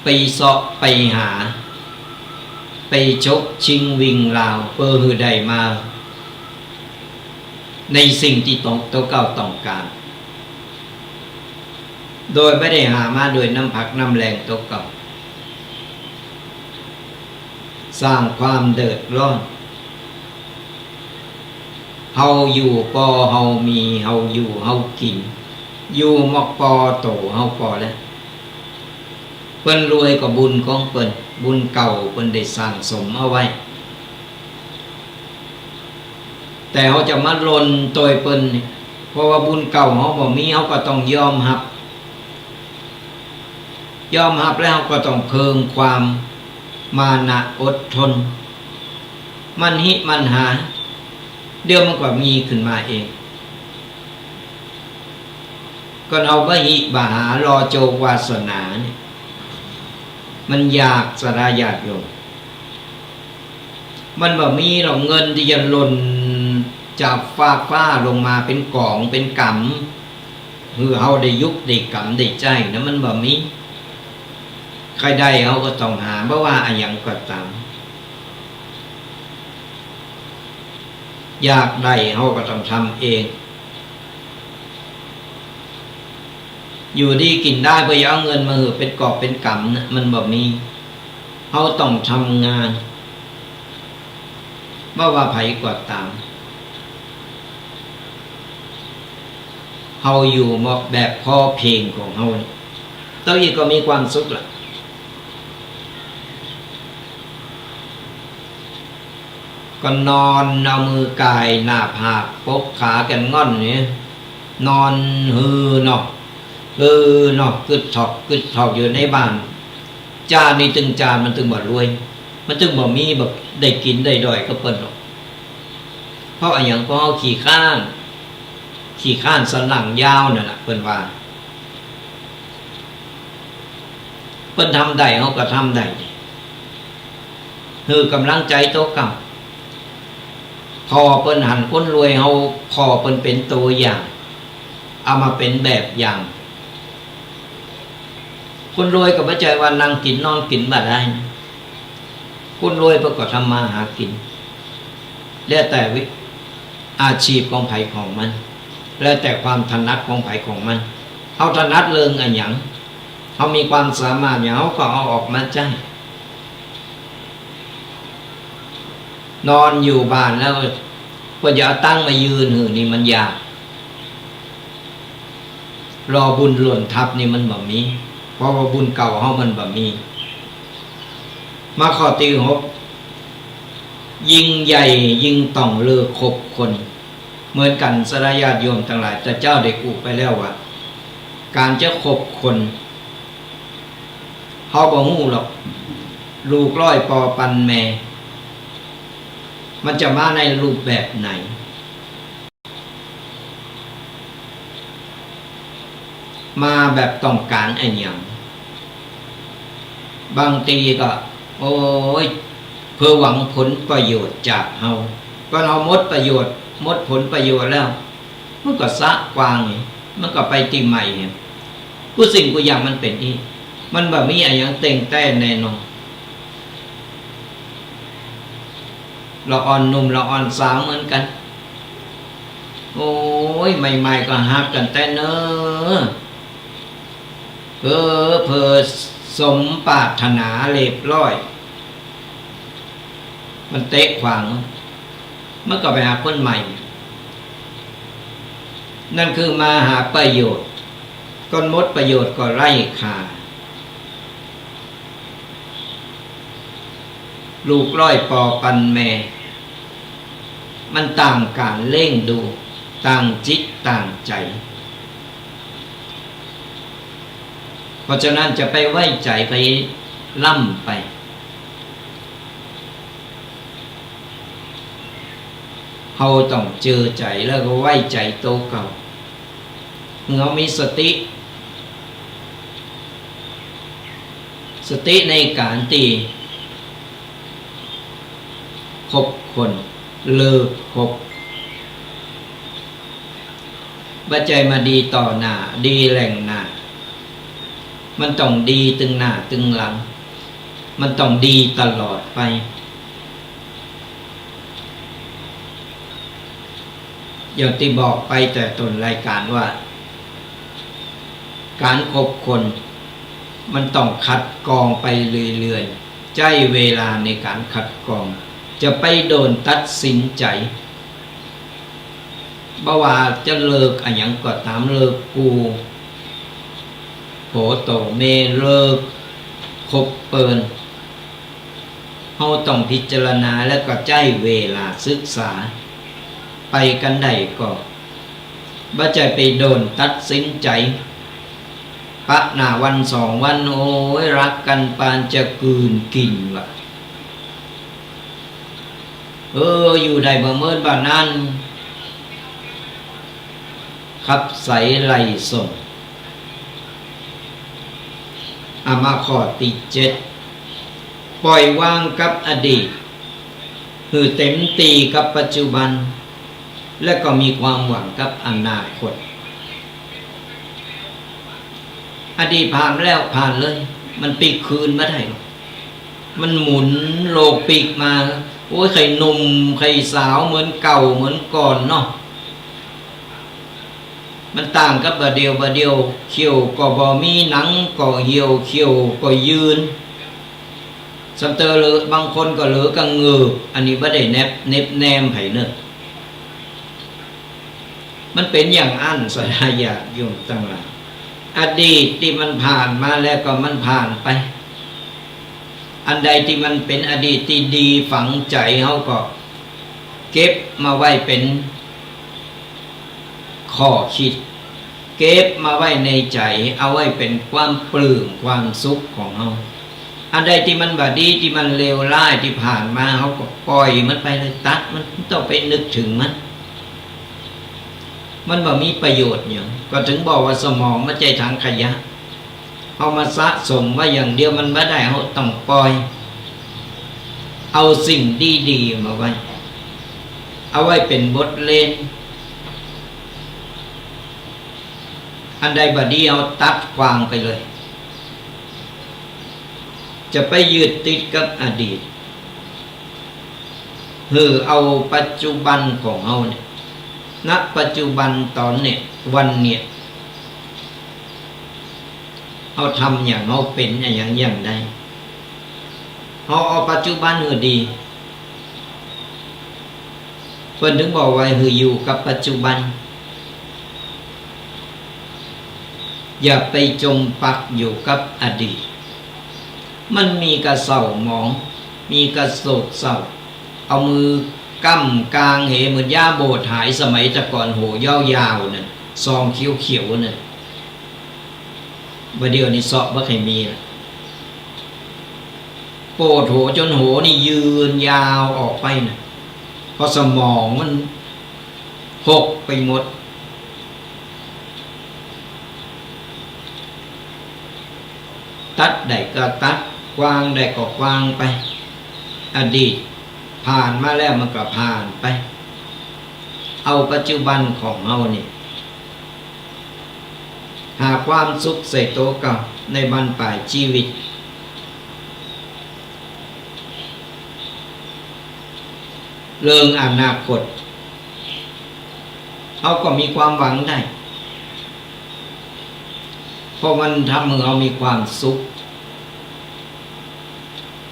[SPEAKER 1] ไปเสาะไปหาไปชกชิงวิ่งราวเพื่อหือใดมาในสิ่งที่ตัวเก่าต้องการโดยไม่ได้หามาโดยน้ำพักน้ำแรงตัวเก่าสร้างความเดือดร้อนเฮาอยู่พอเฮามีเฮาอยู่เฮากินอยู่มอกพอโตเฮาพอแล้วเปิ้นรวยก็บุญของเปิ้นบุญเก่าเปิ้นได้สร้างสมเอาไว้แต่เขาจะมาลนตัวเปิ้นเพราะว่าบุญเก่าเขาบ่มีเขาก็ต้องยอมรับแล้วเขาก็ต้องเพิ่มความมานะอดทนมันหาเดี๋ยวมันก็มีขึ้นมาเองก็เอาบะหิบะหารอโจวาสนาเนี่ยมันอยากสลายญาติโยมมันบ่มีหรอกเงินที่จะหล่นจากฟ้าลงมาเป็นกองเป็นกำคือเฮาได้ยุบได้กำได้ใจนะมันบ่มีใครได้เฮาก็ต้องหาเพราะว่าอะไรอย่างก็ตามอยากได้เฮาก็ต้องทำเอง อยู่ดีกินได้เพื่อเอาเงินมาหือเป็นกอบเป็นกำนะมันบ่มีเขาต้องทำงานว่าไผกว่าตามเขาอยู่แบบพอเพียงของเขาตัวอีกก็มีความสุขละก็นอนเอามือกายหน้าผากปกขากันง่อนนี่นอนฮือเนาะกึดถอกอยู่ในบ้านจานนี่ตึงจานมันตึงบ่รวยมันตึงบ่มีแบบได้กินได้ดอยก็เปิ้นหรอกเพราะอย่างเพราะเขาขี่ข้านสันหลังยาวนั่นแหละเปิ้นว่าเปิ้นทำได้เขาก็ทำได้คือกำลังใจโตเก่าพอเปิ้นหันคนรวยเขาพอเปิ้นเป็นตัวอย่างเอามาเป็นแบบอย่างคนรวยก็ไม่ใจว่านั่งกินนอนกินมาได้นะคนรวยเพิ่นก็ทำมาหากินแล้วแต่อาชีพของไผของมันแล้วแต่ความถนัดของไผของมันเขาถนัดเรื่องอะไรอย่างเขามีความสามารถอย่างเขาก็เอาออกมาใช้นอนอยู่บ้านแล้วก็จะเอาตั้งมายืนหือนี่มันยากรอบุญหล่นทับนี่มันแบบนี้เพราะว่าบุญเก่าเขามันแบบนี้มาข้อที่6ยิ่งใหญ่ยิ่งต้องเลิกคบคนเหมือนกันสลายญาติโยมทั้งหลายแต่เจ้าได้อุไปแล้วว่าการจะคบคนเขาบ่ฮู้หรอกลูกร้อยปอปันแม่มันจะมาในรูปแบบไหนมาแบบต้องการไอ้หยังบางทีก็โอ้ยเพื่อหวังผลประโยชน์จากเฮาก็เราหมดประโยชน์หมดผลประโยชน์แล้วมันก็สะกวางนี่มันก็ไปที่ใหม่เนี่ยผู้สิ่งผู้อย่างมันเป็นอีมันแบบมีอะไรอย่างเต่งแต่แน่นอนเราอ่อนนุ่มเราอ่อนสาวเหมือนกันโอ้ยใหม่ๆก็ฮักกันแต่เนอเพอสมปรารถนาเรียบร้อยมันเตะขวางมันก็ไปหาคนใหม่นั่นคือมาหาประโยชน์ก้อนมดประโยชน์ก็ไล่ขาลูกร้อยปอปันแม่มันต่างการเล่งดูต่างจิตต่างใจเพราะฉะนั้นจะไปไว้ใจไปล่ำไปเขาต้องเจอใจแล้วก็ไว้ใจโตเก่าเรามีสติในการตีคบคนเลิกคบบัจจัยมาดีต่อหน้าดีแหล่งหน้ามันต้องดีตึงหน้าตึงหลังมันต้องดีตลอดไปอย่างที่บอกไปแต่ต้นรายการว่าการคบคนมันต้องคัดกรองไปเรื่อยๆใจเวลาในการคัดกรองจะไปโดนตัดสินใจบ่ว่าจะเลิกอะไรอย่างก็ตามเลิกกูโผโตเมเลิกคบเปินเราต้องพิจารณาแล้วก็ใจเวลาศึกษาไปกันได้ก็บ่ใจไปโดนตัดสินใจปะหน้าวัน2 วันโอ้ยรักกันปานจะกืนกินว่ะอยู่ได้บ่เมินบ้านนั้นขับใสไหลส่งมาข้อที่7ปล่อยวางกับอดีตคือเต็มตีกับปัจจุบันและก็มีความหวังกับอนาคตอดีตผ่านแล้วผ่านเลยมันปีกคืนไม่ได้หรอกมันหมุนโลกปีกมาโอ้ยใครหนุ่มใครสาวเหมือนเก่าเหมือนก่อนเนาะ มันต่างกับบะเดียวเขียวก็บ่มีหนังก็เหี่ยวเขียวก็ยืนสัมเตอเลยบางคนก็เหลือกังเงืออันนี้บ่ได้เน็บแนมไผเนอะมันเป็นอย่างอันสดายาโยมตั้งหลายอดีตที่มันผ่านมาแล้วก็มันผ่านไปอันใดที่มันเป็นอดีตที่ดีฝังใจเฮาก็เก็บมาไว้เป็นข้อคิดเก็บมาไว้ในใจเอาไว้เป็นความปลื้มความสุขของเฮาอันใดที่มันบ่ดีที่มันเลวร้ายที่ผ่านมาเฮาก็ปล่อยมันไปเลยตัดมันต้องไปนึกถึงมันบ่มีประโยชน์หยังก็ถึงบอกว่าสมองมันใจทางขยะเอามาสะสมไว้อย่างเดียวมันบ่ได้เฮาต้องปล่อยเอาสิ่งดีๆมาไว้เอาไว้เป็นบทเรียนอันใดบ่ดีเอาตัดวางไปเลยจะไปยึดติดกับอดีตเอาปัจจุบันของเฮาเนี่ยณปัจจุบันตอนเนี่ยวันเนี่ยเอาทำอย่างเฮาเป็นอย่างใดเฮาเอาปัจจุบันดีเพิ่นถึงบอกไว้อยู่กับปัจจุบันอย่าไปจมปักอยู่กับอดีตมันมีกระเศร้าหมองมีกระโศกเศร้าเอามือก้ำกลางเหมือนย่าโบดหายสมัยแต่ก่อนโหยาวๆนั่นซองเขียวๆนั่นบ่เดี๋ยวนี้เสาะบ่เคยมีละโปดโหจนโหนี่ยืนยาวออกไปน่ะเพราะสมองมันหกไปหมดตัดได้ก็ตัดกวางได้ก็กวางไปอดีตผ่านมาแล้วมันก็ผ่านไปเอาปัจจุบันของเฮานี่หาความสุขใส่ตัวเก่าในบรรปลายชีวิตเรื่องอนาคตเฮาก็มีความหวังได้เพราะมันทำให้เรามีความสุข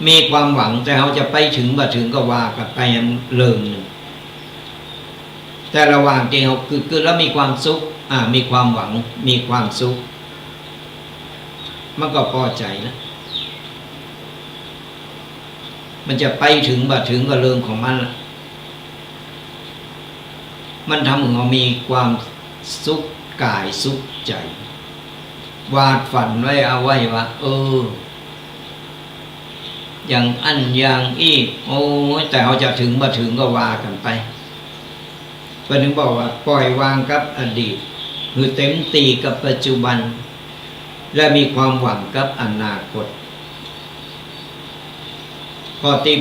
[SPEAKER 1] มีความหวังแต่เราจะไปถึงบ่ถึงก็ว่ากันไปเรื่องหนึ่งแต่ระหว่างที่เราคือแล้วมีความสุขมีความหวังมีความสุขมันก็พอใจแล้วมันจะไปถึงบ่ถึงก็เรื่องของมันละมันทำให้เรามีความสุขกายสุขใจวาดฝันไว้เอาไว้ว่าอย่างอันอย่างอีโอ้แต่เขาจะถึงมาถึงก็ว่ากันไปเพราะถึงบอกว่าปล่อยวางกับอดีตคือเต็มตีกับปัจจุบันและมีความหวังกับอนาคตข้อที่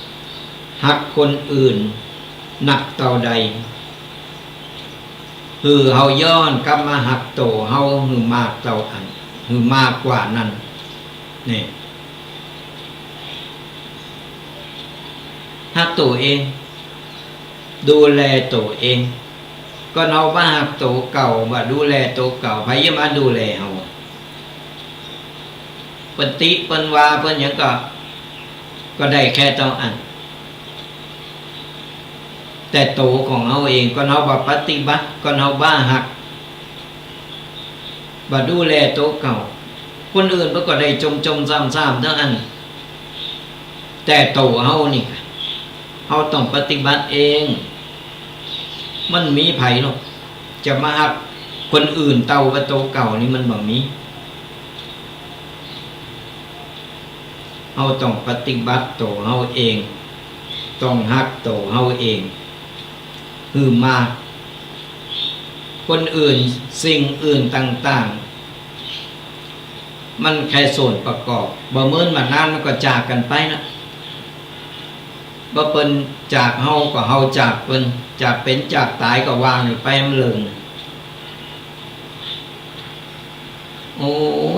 [SPEAKER 1] 8หักคนอื่นหนักเท่าใดเฮาย้อนกลับมาหักโตเฮามากเท่าอันมากกว่านั้นนี่หักตัวเองดูแลตัวเองก็เฮาบ่หักตัวเก่าบ่ดูแลตัวเก่าไผจะมาดูแลเฮาปฏิเพิ่นว่าเพิ่นหยังก็ได้แค่เท่าอันแต่โตของเฮาเองก็เฮาบ่ปฏิบัติก็เฮาบ้าหักบ่ดูแลโตเก่าคนอื่นเพิ่นก็ได้จมซ้ำๆเท่านั้นแต่โตเฮานี่เฮาต้องปฏิบัติเองมันมีไผหรอกจะมาหักคนอื่นเตากับโตเก่านี่มันบ่มีเฮาต้องปฏิบัติโตเฮาเองต้องหักโตเฮาเองมาคนอื่นสิ่งอื่นต่างๆมันแค่ส่วนประกอบบ่เหมือนมานานมันก็จากกันไปนะบ่เปิ้นจากเฮาก็เฮาจากเปิ้นจากเป็นจากตายก็วางอยู่ไปมันเลิงโอ้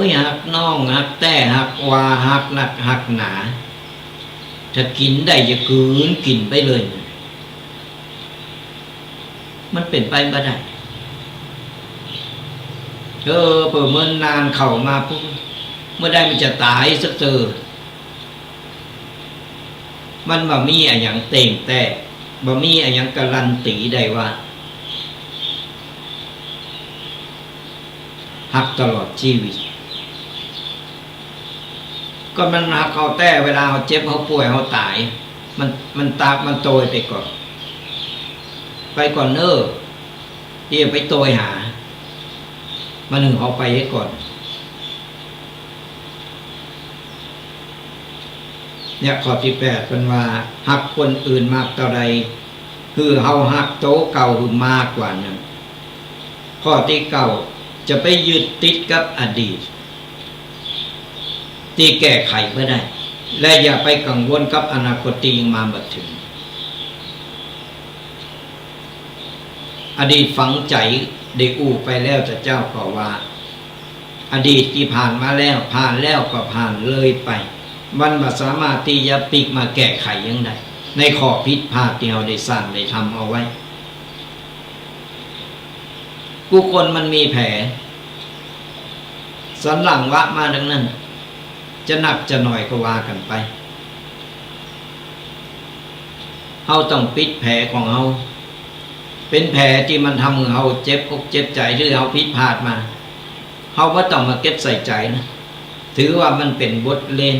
[SPEAKER 1] ยหักน้องหักแต่หักว่าหักหนักหักหนาถ้ากินได้จะกืนกินไปเลยมันเป็นไปบ่ได้ เเปิดเมื่อนานเข้ามาปุ๊บเมื่อได้มันจะตายสักเจอมันบ่มีอะไรอย่างเต่งแต่บ่มีอะไรอย่างการันตีได้ว่าหักตลอดชีวิตก็มันหักเขาแต่เวลาเขาเจ็บเขาป่วยเขาตายมันตากมันโตยไปก่อนที่จะไปโตยหามันหนึ่งเขาไปให้ก่อนเนี่ยข้อที่8เป็นว่าหักคนอื่นมากเท่าใดคือเฮาหักโตเก่าคือมากกว่านั้นข้อที่9จะไปยึดติดกับอดีตที่แก้ไขไม่ได้และอย่าไปกังวลกับอนาคตที่ยังมาบ่ถึงอดีตฝังใจได้อู้ไปแล้วแต่เจ้าก็ว่าอดีตที่ผ่านมาแล้วผ่านแล้วก็ผ่านเลยไปมันบ่สามารถที่จะปิกมาแก้ไขยังไงในข้อผิดพลาดที่เราได้สร้างได้ทำเอาไว้ผู้คนมันมีแผลสันหลังวะมาดังนั้นจะหนักจะหน่อยก็ว่ากันไปเฮาต้องปิดแผลของเฮาเป็นแผลที่มันทำให้เฮาเจ็บอกเจ็บใจหรือเฮาผิดพลาดมาเฮาบ่ต้องมาเก็บใส่ใจนะถือว่ามันเป็นบทเรียน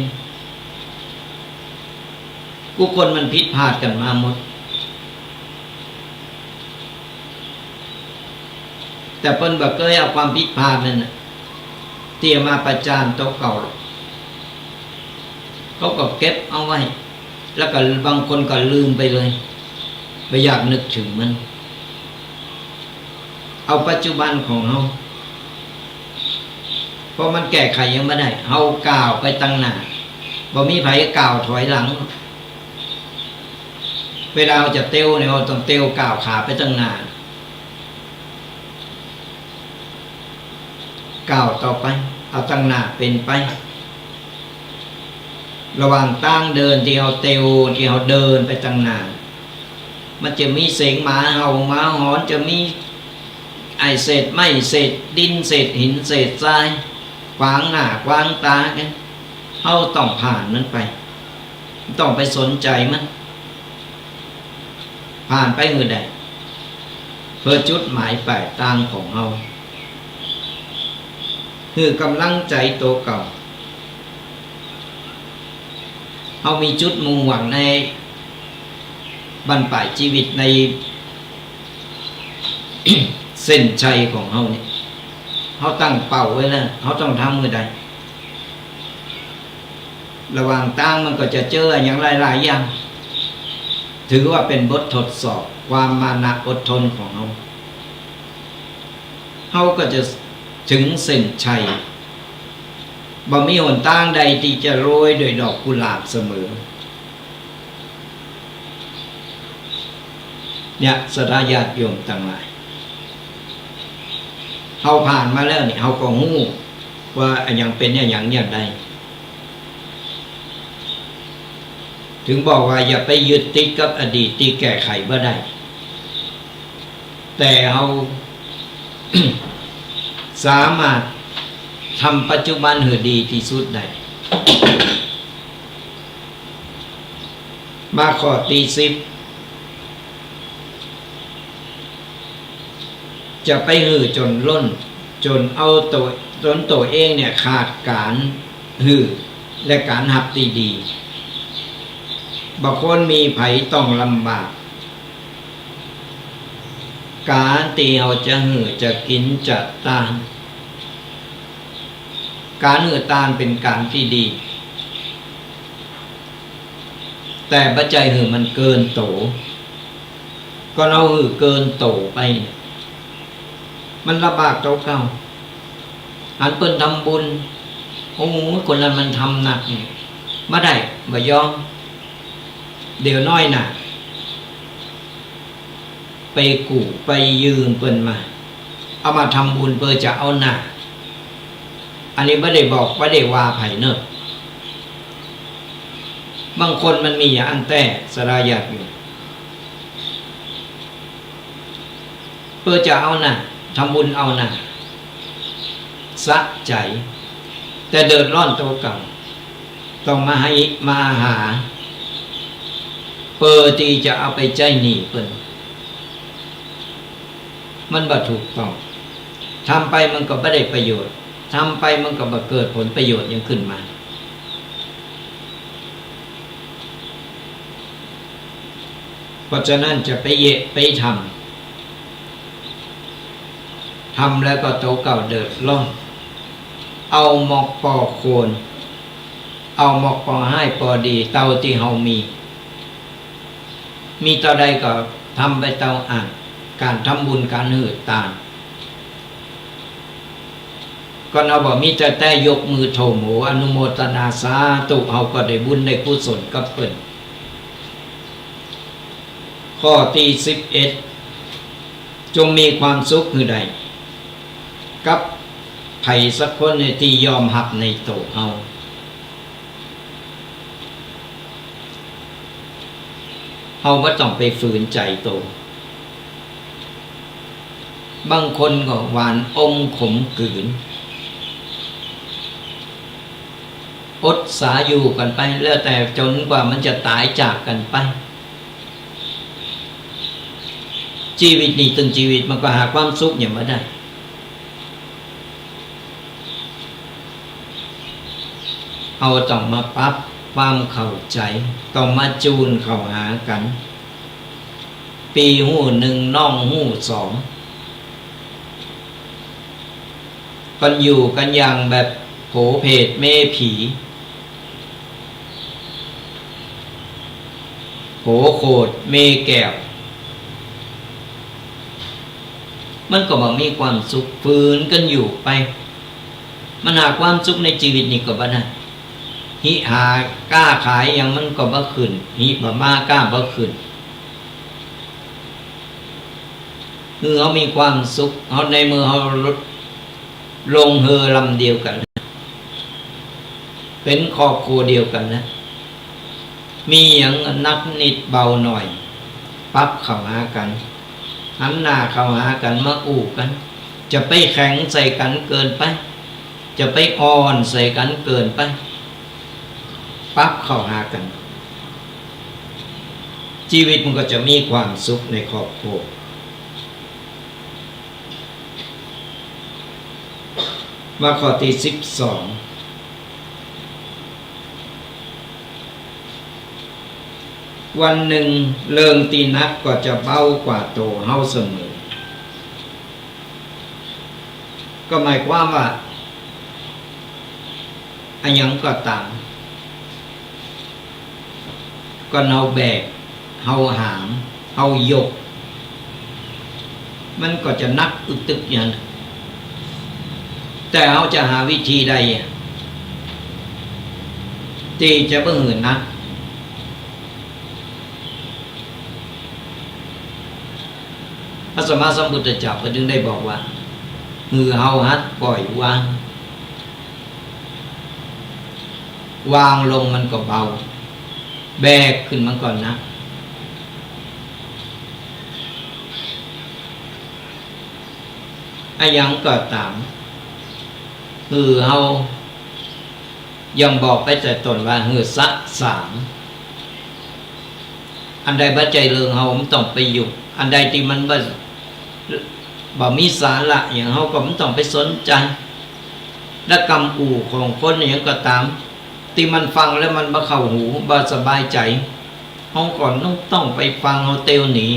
[SPEAKER 1] ผู้คนมันผิดพลาดกันมาหมดแต่เพิ่นบ่เคยเอาความผิดพลาดนั่นน่ะที่มาประจานโต๊ะเก่าเขาก็เก็บเอาไว้แล้วก็บางคนก็ลืมไปเลยไม่อยากนึกถึงมันเอาปัจจุบันของเฮาเพราะมันแก้ไขยังไม่ได้เฮาก้าวไปตั้งหน้าบ่มีไผก้าวถอยหลังเวลาเราจะเต้วเนี่ยเราต้องเต้วก้าวขาไปตั้งหน้าก้าวต่อไปเอาตั้งหน้าเป็นไประหว่างตั้งเดินที่เราเต้วที่เราเดินไปตั้งหน้ามันจะมีเสียงหมาเห่าหมาหอนจะมีไอเศษไม้เศษดินเศษหินเศษทรายขวางหน้าขวางตากันเราต้องผ่านมันไปต้องไปสนใจมันผ่านไปเมื่อใดเพื่อจุดหมายปลายทางของเราคือกำลังใจโตเก่าเรามีจุดมุ่งหวังในบรรปลายชีวิตใน เส้นชัยของเราเนี่ยเขาตั้งเป้าไว้แล้วเขาต้องทำเมื่อใดระหว่างตั้งมันก็จะเจออย่างหลายๆอย่างถือว่าเป็นบททดสอบความมานะอดทนของเราเขาก็จะถึงเส้นชัยบ่มีหนทางใดที่จะโรยด้วยดอกกุหลาบเสมอเนี่ยศรัทธาญาติโยมทั้งหลายเฮาผ่านมาแล้วนี่เฮาก็ฮู้ว่าอย่างเป็นอย่างใดถึงบอกว่าอย่าไปยึดติดกับอดีตที่แก้ไขบ่ได้แต่เฮา สามารถทำปัจจุบันให้ดีที่สุดได้มาข้อที่10จะไปหือจนล้นจนเอาตัวเองเนี่ยขาดการหือและการหับดีๆบางคนมีไผต้องลำบากการที่เราจะหือจะกินจะตานการหือตานเป็นการที่ดีแต่ปัจจัยหือมันเกินโตก็เราหือเกินโตไปมันลำบากโตเก่าอันเปิ้นทำบุญโอ้คนนั้นมันทำหนักมาได้บ่ยอมเดี๋ยวน้อยหน่ะไปกู้ไปยืมเปิ้นมาเอามาทำบุญเพื่อจะเอาหน้าอันนี้ไม่ได้บอกไม่ได้ว่าไผเนอะบางคนมันมีอย่างอันแต่สลายากอยู่เพื่อจะเอาหน้าทำบุญเอาหน้า
[SPEAKER 2] สะใจแต่เดือดร้อนตัวเก่าต้องมาให้มาหาเปิดที่จะเอาไปใจหนีเพิ่นมันบ่ถูกต้องทำไปมันก็ไม่ได้ประโยชน์ทำไปมันก็บ่เกิดผลประโยชน์ยังขึ้นมาเพราะฉะนั้นจะไปไปทำแล้วก็โตเก่าเดือดร้อนเอาหมอกปอโคนเอาหมอกปอให้ปอดีเตาที่เฮามีเตาใดก็ทำไปเตาอ่านการทำบุญการหืดตานก็เราบอกมีแต่ยกมือโถโหอนุโมทนาสาธุเฮาก็ได้บุญได้กุศลกับเพิ่นข้อที่11จงมีความสุขคือใดกับไผสักคนที่ยอมหักในโตเฮาบ่ต้องไปฝืนใจโตบางคนก็หวานอมขมขืนอดสาอยู่กันไปแล้วแต่จนกว่ามันจะตายจากกันไปชีวิตนี้ตึงชีวิตมันก็หาความสุขอย่างไม่ได้เอาต้องมาปรับความเข้าใจต้องมาจูนเข้าหากันปีหูหนึ่งน้องหูสองกันอยู่กันอย่างแบบโผเพดเมผีโผโคดเมแก้วมันก็บ่มีความสุขฝืนกันอยู่ไปมันหาความสุขในชีวิตนี้ก็บ่ได้หิหากล้าขายอย่างมันก็บ่ขึ้นหิบ่มากล้าบ่ขึ้นคือเขามีความสุขเขาในมือเขาลงเฮอลำเดียวกันเป็นครอบครัวเดียวกันนะมีอย่างนักนิดเบาหน่อยปั๊บเข้าหากันหันหน้าเข้าหากันมาอู้กันจะไปแข็งใส่กันเกินไปจะไปอ่อนใส่กันเกินไปปั๊บเข้าหากันชีวิตมันก็จะมีความสุขในครอบครัวมาข้อที่12วันหนึ่งเริงตีนักก็จะเบากว่าโตเฮาเสมอก็หมายความว่าอันยังก็ตามก็เฮาแบกเฮาหามเฮายกมันก็จะนักอึกตึกอย่างนั้นแต่เฮาจะหาวิธีใดที่จะบ่หืนนักพระสัมมาสัมพุทธเจ้าก็จึงได้บอกว่ามือเฮาหัดปล่อยวางลงมันก็เบาแบกขึ้นมันก่อนนะอายังก็ตามคือเฮายังบอกไปแต่ต้นว่าหือสะสามอันใดบ่ใจเริงเฮามันต้องไปอยู่อันใดที่มันบ่มีสาระอย่างเฮาก็มันต้องไปสนใจและกำอู่ของคนอย่างก็ตามที่มันฟังแล้วมันบ่เข้าหูบ่สบายใจเฮาก่อนต้องไปฟังเฮาเตียวหนี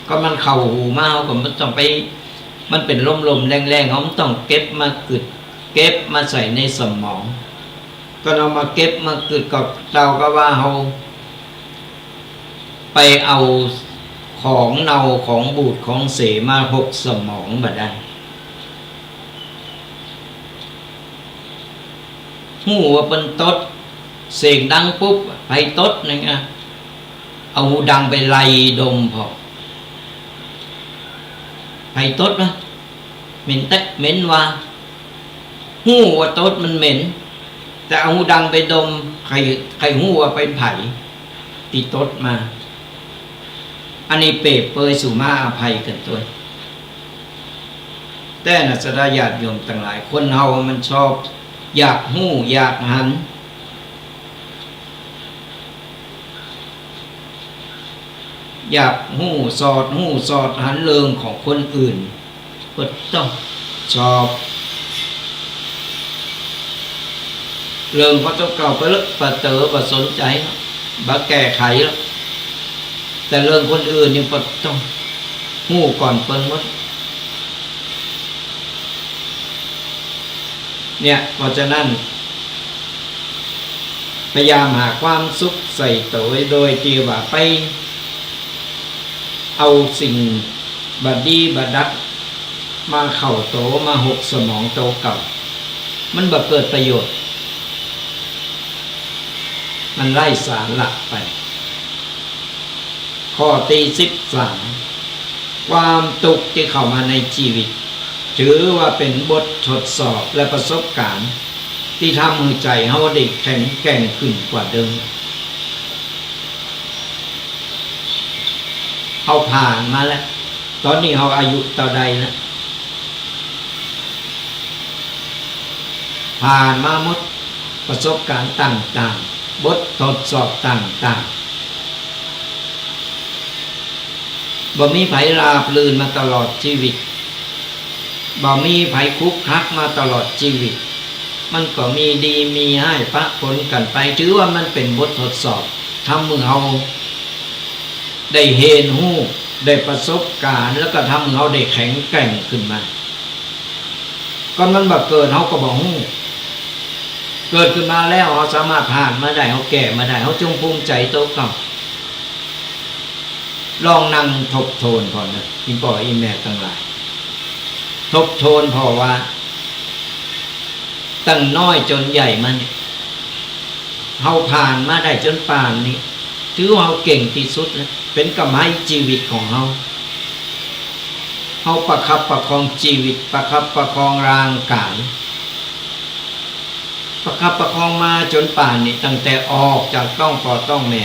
[SPEAKER 2] ก็มันเข้าหูมาเฮาก็มันต้องไปมันเป็นลมๆแรงๆเฮาต้องเก็บมากึดเก็บมาใส่ในสมองก็เอามาเก็บมากึดกับเราก็ว่าเฮาไปเอาของเน่าของบูดของเสมาหกสมองบ่ได้หูว่าเป็นตดเสียงดังปุ๊บไปตดนี่ไงเอาหูดังไปไล่ดมพอไปตดนะเหม็นแต่เหม็นว่าหูว่าตดมันเหม็นแต่เอาหูดังไปดมใครหูว่าเป็นไผ่ติดตดมาอันนี้เปรตเปยสู่มาอภัยกันตัว แต่น่ะสดาญาติโยมทั้งหลายคนเฮามันชอบอยากหู้อยากหันอยากหู้สอดหันเรื่องของคนอื่นก็ต้องชอบเรื่องพระเจ้าเก่าไปลึกประเต๋อประสนใจบ่แก้ไขแล้วแต่เรื่องคนอื่นนี่ก็ต้องหู้ก่อนเปิ้นหมดเนี่ยเพราะฉะนั้นพยายามหาความสุขใส่ตัวโดยที่ว่าไปเอาสิ่งบดีบดักมาเข้าโตมาหกสมองโตเก่ามันบ่เกิดประโยชน์มันไร้สาระไปข้อที่13ความตุกข์ที่เข้ามาในชีวิตถือว่าเป็นบททดสอบและประสบการณ์ที่ทำให้ใจเฮาได้แข็งแกร่งขึ้นกว่าเดิมเฮาผ่านมาแล้วตอนนี้เฮาอายุเท่าใดแล้วผ่านมาหมดประสบการณ์ต่างๆบททดสอบต่างๆบ่มีไผราบลื่นมาตลอดชีวิตบ่มีไผคุกคักมาตลอดชีวิตมันก็มีดีมีให้ปะปนกันไปถือว่ามันเป็นบททดสอบทำให้เฮาได้เห็นหู้ได้ประสบการณ์แล้วก็ทำให้เฮาได้แข็งแกร่งขึ้นมาก่อนมันบ่เกิดเฮาก็บ่ฮู้เกิดขึ้นมาแล้วเฮาสามารถผ่านมาได้เฮาแก่มาได้เฮาจงภูมิใจโตกับลองนั่งทบทวนก่อนนะอีพ่ออีแม่ทั้งหลายทบทวนเพราะว่าตั้งน้อยจนใหญ่มันเฮาผ่านมาได้จนป่านนี้ถือว่าเฮาเก่งที่สุดแล้วเป็นกำไรชีวิตของเฮาเฮาประคับประคองชีวิตประคับประคองร่างกายประคับประคองมาจนป่านนี้ตั้งแต่ออกจากต้องพ่อต้องแม่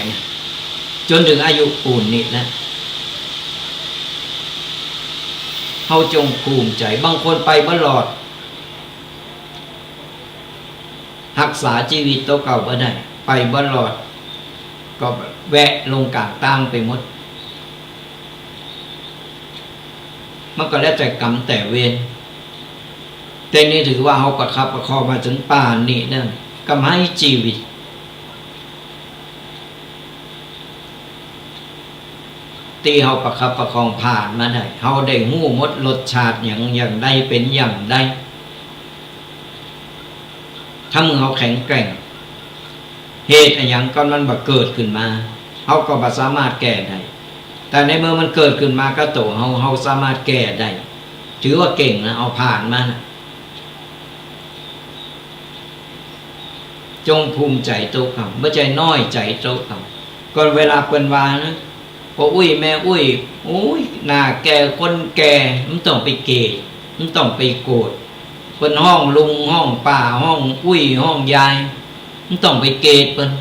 [SPEAKER 2] จนถึงอายุปูนนี้นะเฮาจงภูมิใจบางคนไปบ่รอดรักษาชีวิตตัวเก่าบ่ได้ไปบ่รอดก็แวะลงกลางตั้งไปหมดมันก็แล้วแต่กรรมแต่เวรแต่นี่ถือว่าเฮาประคับประคองมาถึงป่านนี้นั่นกำให้ชีวิตที่เฮาประคับประคองผ่านมาได้เฮาได้ฮู้หมดรสชาติอย่างใดเป็นอย่างใดถ้ามือเฮาแข็งแกร่งเหตุอะไรอย่างก็มันบ่เกิดขึ้นมาเฮาก็บ่สามารถแก้ได้แต่ในเมื่อมันเกิดขึ้นมาก็โตเฮาสามารถแก้ได้ถือว่าเก่งนะเอาผ่านมานะจงภูมิใจโตคำบ่ใจน้อยใจโตคำก่อนเวลาเปิ้นว่านะพ่ออุ้ยแม่อุ้ยโอ้ยหน้าแก่คนแก่มันต้องไปเกศมันต้องไปโกรธเปิ้นห้องลุงห้องป้าห้องอุ้ยห้องยายมันต้องไปเกศเปิ้น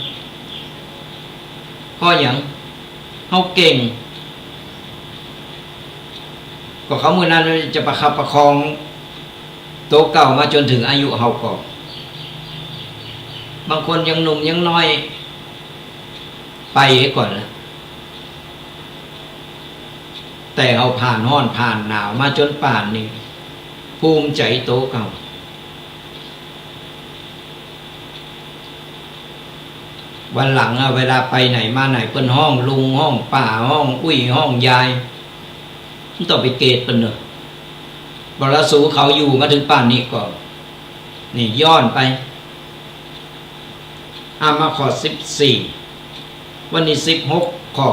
[SPEAKER 2] เพราะหยังเฮาเก่งก็เขามื้อนั้นจะประคับประคองโตเก่ามาจนถึงอายุเฮาก็บางคนยังหนุ่มยังน้อยไปก่อนแล้วแต่เฮาผ่านร้อนผ่านหนาวมาจนป่านนี้ภูมิใจโตเก่าวันหลังเวลาไปไหนมาไหนเปิ้นห้องลุงห้องป้าห้องอุ้ยห้องยายมันต้องไปเกตเปิ้นเนอะบรสูเขาอยู่มาถึงป่านนี้ก่อนนี่ย้อนไปมาข้อ14วันนี้16ข้อ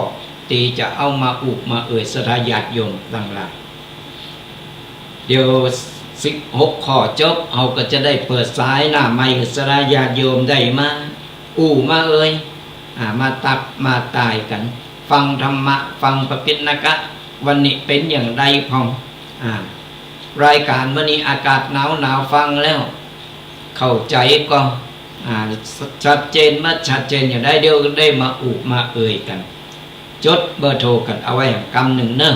[SPEAKER 2] ที่จะเอามาอุปมาสถาญาติโยมต่างหลายเดี๋ยว16ข้อจบเราก็จะได้เปิดสายหน้าไมค์สถาญาติโยมได้มามามาตักมาตายกันฟังธรรมะฟังปกิณกะวันนี้เป็นอย่างไรพองรายการวันนี้อากาศหนาวฟังแล้วเข้าใจก็ชัดเจนมาชัดเจนอย่างได้เดี๋ยวได้มามากันจดเบอร์โทรกันเอาไว้กำหนึ่งเนอะ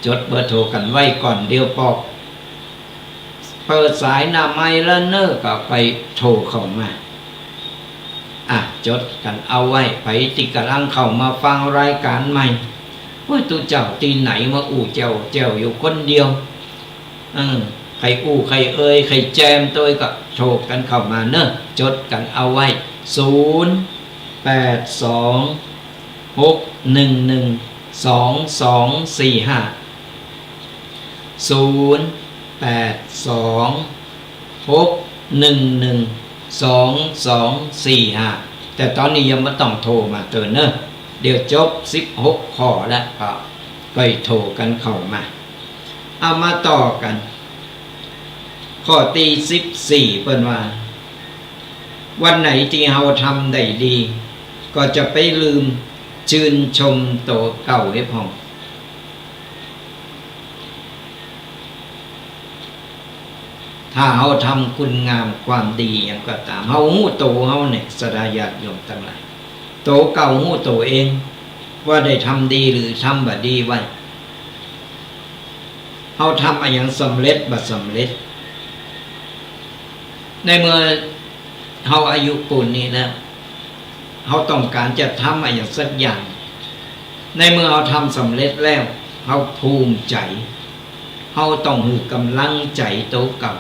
[SPEAKER 2] จดเบอร์โทรกันไว้ก่อนเดี๋ยวปอก เปิดสายหน้าไม้แล้วเนอก็ไปโทรเข้ามาจดกันเอาไว้ไปติกำลังเข้ามาฟังรายการใหม่ว่าตัวเจ้าตีไหนมาอู่เจ้าอยู่คนเดียวใครอู้ใครเอ่ยใครแจมตัวก็โทรกันเข้ามาเนอะจดกันเอาไว้แต่ตอนนี้ยังไม่ต้องโทรมาเตือนเนอะเดี๋ยวจบ16ข้อแล้วก็ไปโทรกันเข้ามาเอามาต่อกันข้อที่14เปิ้นว่าวันไหนที่เราทำได้ดีก็จะไปลืมชื่นชมโตเก่าให้พองถ้าเราทำคุณงามความดีอย่างก็ตามเราหู้โตเราเนี่ยสดาญาติโยมทั้งหลายโตเก่าหู้โตเองว่าได้ทำดีหรือทำบ่ดีไว้เราทำอะไรอย่างสำเร็จบ่สำเร็จในเมื่อเราอายุปูนนี้แล้วเราต้องการจะทำอะไรอย่างสักอย่างในเมื่อเราทำสำเร็จแล้วเราภูมิใจเราต้องหือกำลังใจโตเก่า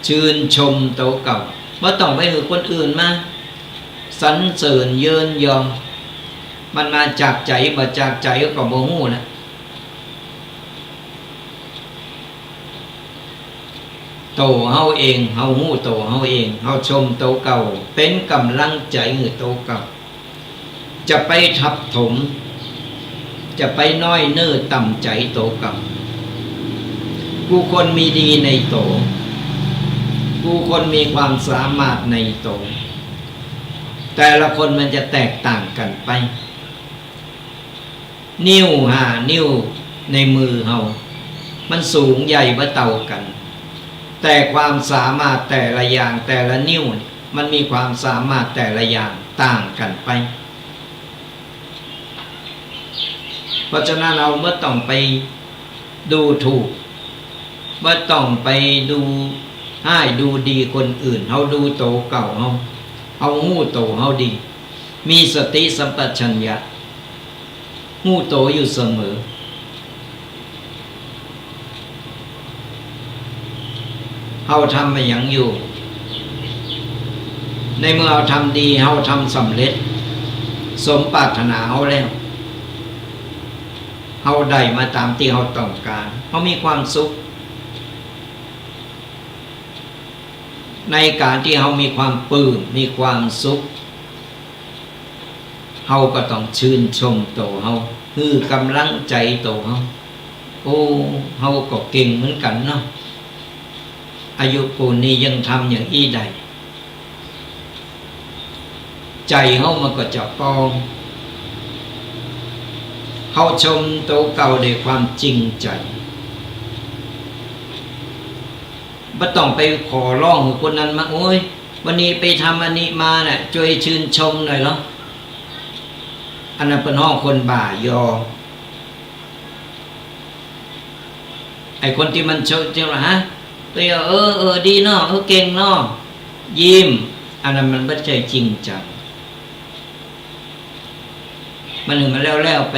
[SPEAKER 2] ชื่นชมโตเก่าไม่ต้องไปหือคนอื่นมาสรรเสริญเยินยอมันมาจากใจบ่จากใจก็บ่ฮู้นะโตเฮาเองเฮาฮู้โตเฮาเองเฮาชมโตเก่าเป็นกำลังใจหือโตเก่าจะไปทับถมจะไปน้อยเนื้อต่ำใจโตเก่ากูคนมีดีในโตกูคนมีความสามารถในโตแต่ละคนมันจะแตกต่างกันไปนิ้วนิ้วในมือเฮามันสูงใหญ่บ่เท่ากันแต่ความสามารถแต่ละอย่างแต่ละนิ้วมันมีความสามารถแต่ละอย่างต่างกันไปเพราะฉะนั้นเราไม่ต้องไปดูถูกไม่ต้องไปดูให้ดูดีคนอื่นเฮาดูโตเก่าเฮาฮู้โตเฮาดีมีสติสัมปชัญญะฮู้โตอยู่เสมอเฮาทำมาอย่างอยู่ในเมื่อเราทำดีเฮาทำสำเร็จสมปรารถนาเฮาแล้วเฮาได้มาตามที่เฮาต้องการเฮามีความสุขในการที่เฮามีความปลื้มมีความสุขเฮาก็ต้องชื่นชมโตเฮาคือกำลังใจโตเฮาโอ้เฮาก็เก่งเหมือนกันเนาะอายุปูนนี้ยังทำอย่างอี้ใดใจเฮามันก็จะปองเฮาชมโตเก่าด้วยความจริงใจไม่ต้องไปขอร้องคนนั้นมาโอ้ยวันนี้ไปทำอันนี้มาน่ะช่วยชื่นชมหน่อยเหรออันนั้นเป็นห้องคนบ่ายอไอคนที่มันชมเจ้าฮะตัวดีเนาะเก่งเนาะยิ้มอันนั้นมันไม่ใช่จริงจังมันหนึ่งมันแล้วไป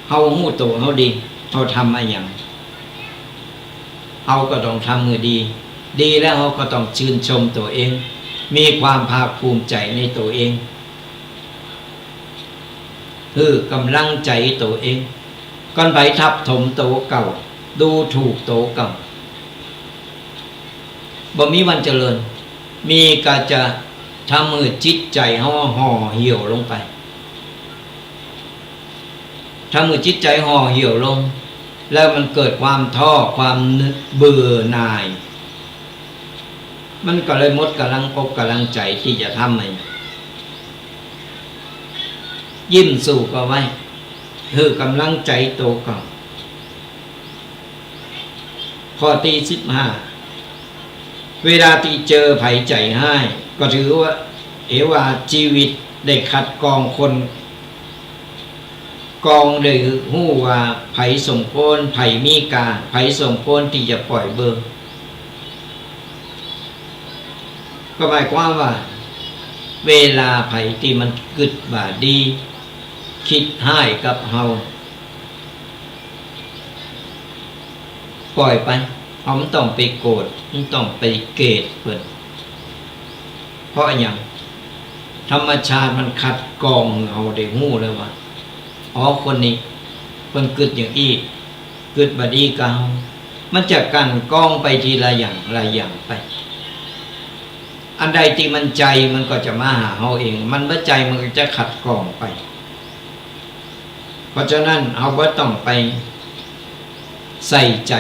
[SPEAKER 2] เฮาหู้โตเฮาดีเฮาทำอะไรอย่างเฮาก็ต้องทำมือดีดีแล้วเฮาก็ต้องชื่นชมตัวเองมีความภาคภูมิใจในตัวเองคือกำลังใจตัวเองก่อนไปทับถมโตเก่าดูถูกโตเก่าบ่มีวันเจริญมีก็จะทำมือจิตใจห่อเหี่ยวลงไปทำมือจิตใจห่อเหี่ยวลงแล้วมันเกิดความท้อความเบื่อหน่ายมันก็เลยหมดกำลังอกกำลังใจที่จะทำมันยิ้มสู่ก็ไว้คือกำลังใจโตเก่าข้อที่15เวลาที่เจอภัยใจให้ก็ถือว่าว่าชีวิตได้คัดกรองคน กองเลยหู้ว่าไผสมควรไผมีกาไผสมควรที่จะปล่อยเบอร์ก็หมายความว่าเวลาไผที่มันกึดว่าดีคิดให้กับเฮาปล่อยไปเอามันต้องไปโกรธมันต้องไปเกลียดเพิ่นเพราะอย่างธรรมชาติมันขัดกรองเอาได้ฮู้เลยว่าอ๋อคนนี้เพิ่นกึดอย่างอี้กึดบดีกามันจะกันกองไปทีละอย่างละอย่างไปอันใดที่มันใจมันก็จะมาหาเฮาเองมันบ่ใจมันก็จะขัดกรองไปเพราะฉะนั้นเฮาบ่ต้องไปใส่ใจ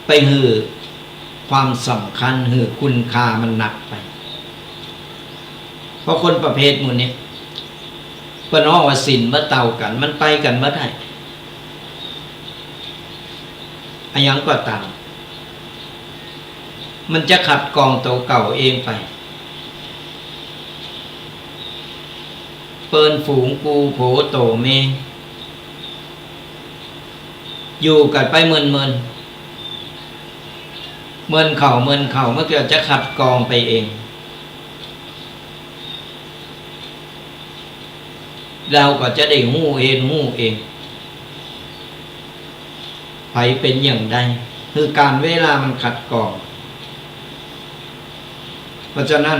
[SPEAKER 2] ไปหือความสำคัญหือคุณค่ามันหนักไปเพราะคนประเภทหมู่นี้เพิ่นฮ้องว่าศีลบ่เท่ากันมันไปกันบ่ได้อันหยังก็ตามมันจะขัดกรองตัวเก่าเองไปเปิ้นฝูงกูโผโตเมอยู่กันไปเมินเข่าเมื่อเกิดจะขัดกรองไปเองเราก็จะได้หู้เองไผเป็นอย่างใดคือการเวลามันขัดกรองเพราะฉะนั้น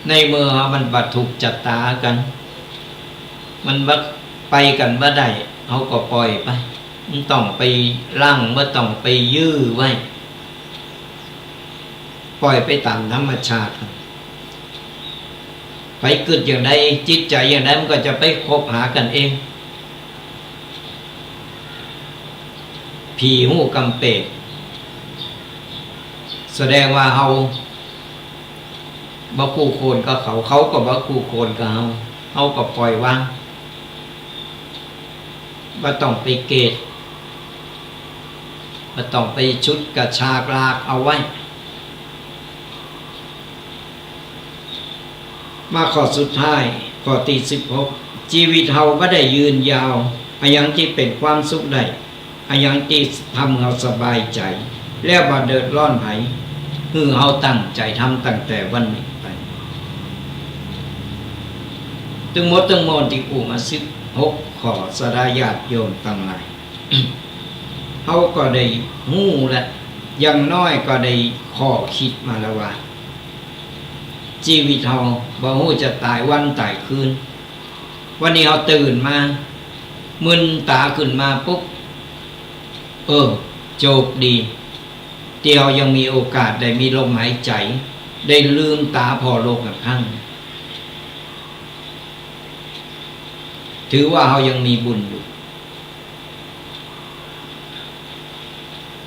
[SPEAKER 2] ในเมื่อมันบัดถูกจัดตากันมันบัดไปกันบ่ได้เขาก็ปล่อยไปมันต้องไปลั่งบ่ต้องไปยื้อไว้ปล่อยไปตามธรรมชาติไปเกิดอย่างใดจิตใจอย่างใดมันก็จะไปคบหากันเองผีหูกำเปดแสดงว่าเฮาบ่คู่โคนกับเขาก็บ่คู่โคนกับเฮาก็ปล่อยวางบ่ต้องไปเกตบ่ต้องไปชุดกระชากลากเอาไว้มาข้อสุดท้ายข้อที่16ชีวิตเฮาบ่ได้ยืนยาวอันยังที่เป็นความสุขได้อันยังที่ทำเฮาสบายใจแล้วบ่เดือดร้อนไผคือเฮาตั้งใจทำตั้งแต่วันนี้ไปทั้งหมดทั้งมวลที่กูมา16ข้อสดาญาติโยมทั้งหลาย เฮาก็ได้ฮู้และอย่างน้อยก็ได้ข้อคิดมาแล้วว่าชีวิตเฮาบ่ฮู้จะตายวันตายคืนวันนี้เฮาตื่นมามึนตาขึ้นมาปุ๊บโชคดีที่เฮายังมีโอกาสได้มีลมหายใจได้ลืมตาพอโลกครั้งถือว่าเฮายังมีบุญอยู่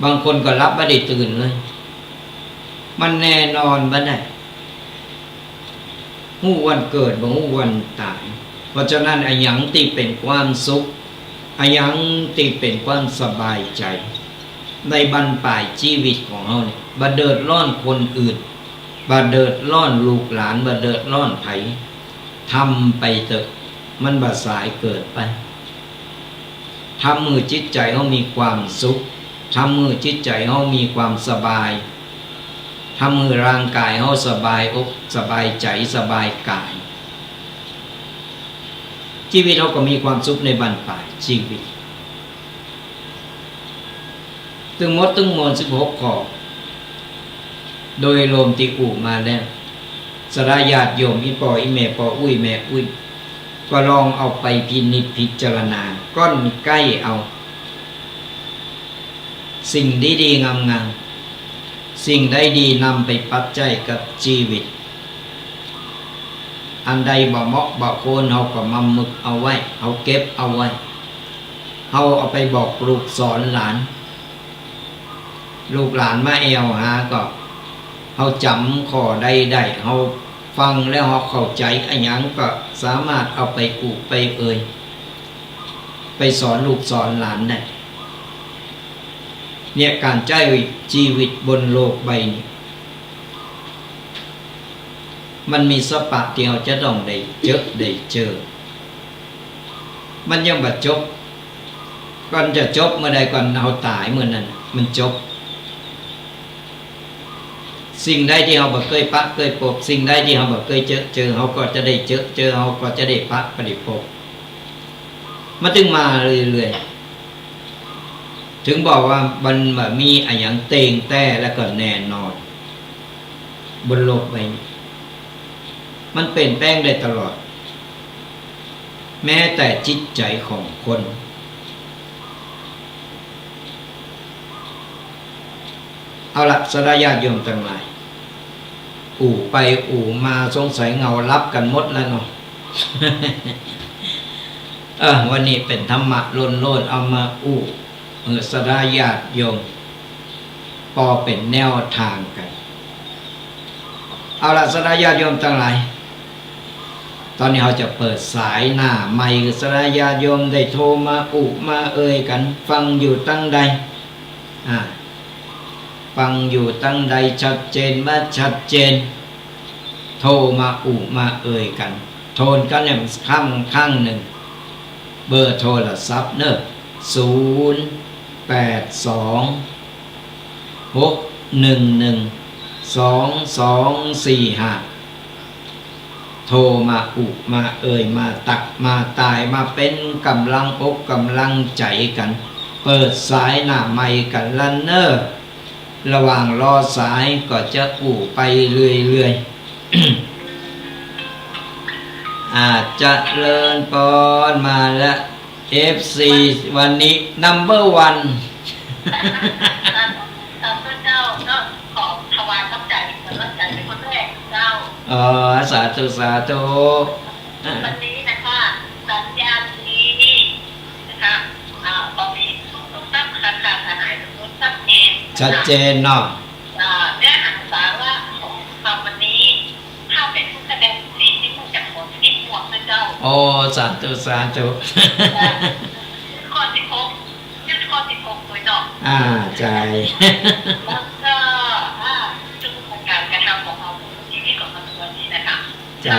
[SPEAKER 2] บางคนก็รับบ่ได้ตื่นเลยมันแน่นอนบ่ได้ฮู้วันเกิดบ่ฮู้วันตายเพราะฉะนั้นอันหยังที่เป็นความสุขอันหยังที่เป็นความสบายใจในบรรปลายชีวิตของเฮานี่บ่เดือดร้อนคนอื่นบ่เดือดร้อนลูกหลานบ่เดือดร้อนไผทำไปเถอะมันบ่สายเกิดไปทำมือจิตใจเฮามีความสุขทำมือจิตใจเฮามีความสบายทำมือร่างกายเฮาสบายอกสบายใจสบายกายชีวิตเฮาก็มีความสุขในบรรปลายชีวิตทั้งหมดทั้งมวล16ข้อโดยรวมที่อู่มาแล้วสระญาติโยมอีปออีแม่ปออุ้ยแม่อุ้ยก็ลองเอาไปพินิจพิจารณาก้อนใกล้เอาสิ่งดีๆงามๆสิ่งใดดีนำไปปัจจัยกับชีวิตอันใดบ่เหมาะบ่ควรเฮาก็มามึกเอาไว้เอาเก็บเอาไว้เฮาเอาไปบอกลูกสอนหลานลูกหลานมาแอวหาก็เฮาจำข้อใดได้เฮาฟังแล้วเฮาเข้าใจอันหยังก็สามารถเอาไปอุไปไปสอนลูกสอนหลานได้เนี่ยการใช้ชีวิตบนโลกใบนี้มันมีสปะที่เราจะต้องได้เจอ มันยังบัดจบก่อนจะจบเมื่อใดก่อนเอาตายเมื่อนั้นมันจบสิ่งใดที่เราบ่เคยปะเคยพบสิ่งใดที่เราบ่เคยเจอเราก็จะได้เจอเราก็จะได้ปะก็ได้พบมาถึงมาเรื่อยๆถึงบอกว่ามันมีอะไรอย่างเต่งแต่แล้วก็แน่นอนบนโลกใบนี้มันเปลี่ยนแปลงได้ตลอดแม้แต่จิตใจของคนเอาละสดาญาติโยมทั้งหลายอู่ไปอู่มาสงสัยเงารับกันหมดแล้วเนาะ วันนี้เป็นธรรมะโลนเอามาอู่สดาญาติโยมพอเป็นแนวทางกันเอาละสดาญาติโยมทั้งหลายตอนนี้เราจะเปิดสายหน้าใหม่สดาญาติโยมได้โทรมาอุมาเอ่ยกันฟังอยู่ตั้งใดฟังอยู่ตั้งใดชัดเจนมาชัดเจนโทรมาอุมาเอ่ยกันโทรกันเนี่ยข้างหนึ่งเบอร์โทรศัพท์เนอะ082611245โทรมาอุมาเอ่ยมาตักมาตายมาเป็นกำลังอกกำลังใจกันเปิดสายหน้าใหม่กันลันเนอร์ระหว่างรอสายก็จะอู่ไปเรื่อยๆอาจจะเลินปอนมาแล้ว FC วันนี้ number 1
[SPEAKER 3] เจ้าก็ขอถวายน้ำใจเป็นคนแรกเจ้า
[SPEAKER 2] สาธุสาธุ
[SPEAKER 3] วันนี้นะคะสัญญาณนี้นะคะตอนนี้ทุกท่านขาดหายทุกชัดเจน
[SPEAKER 2] ชัดเจนเนาะ
[SPEAKER 3] เนื้อหาสาระของคำวันนี้ถ้าเป็นผู้แสดงสีที่ผู้จัดผลที่หมวกนะเจ้า
[SPEAKER 2] โอ้สาธุสาธุ
[SPEAKER 3] ข้อ16ยึดข้อ16ตัวดอก
[SPEAKER 2] ใจ
[SPEAKER 3] แล้วก็ซึ่งโครงการกระทำของเราที่นี่ของเราตัวนี้นะคะจะ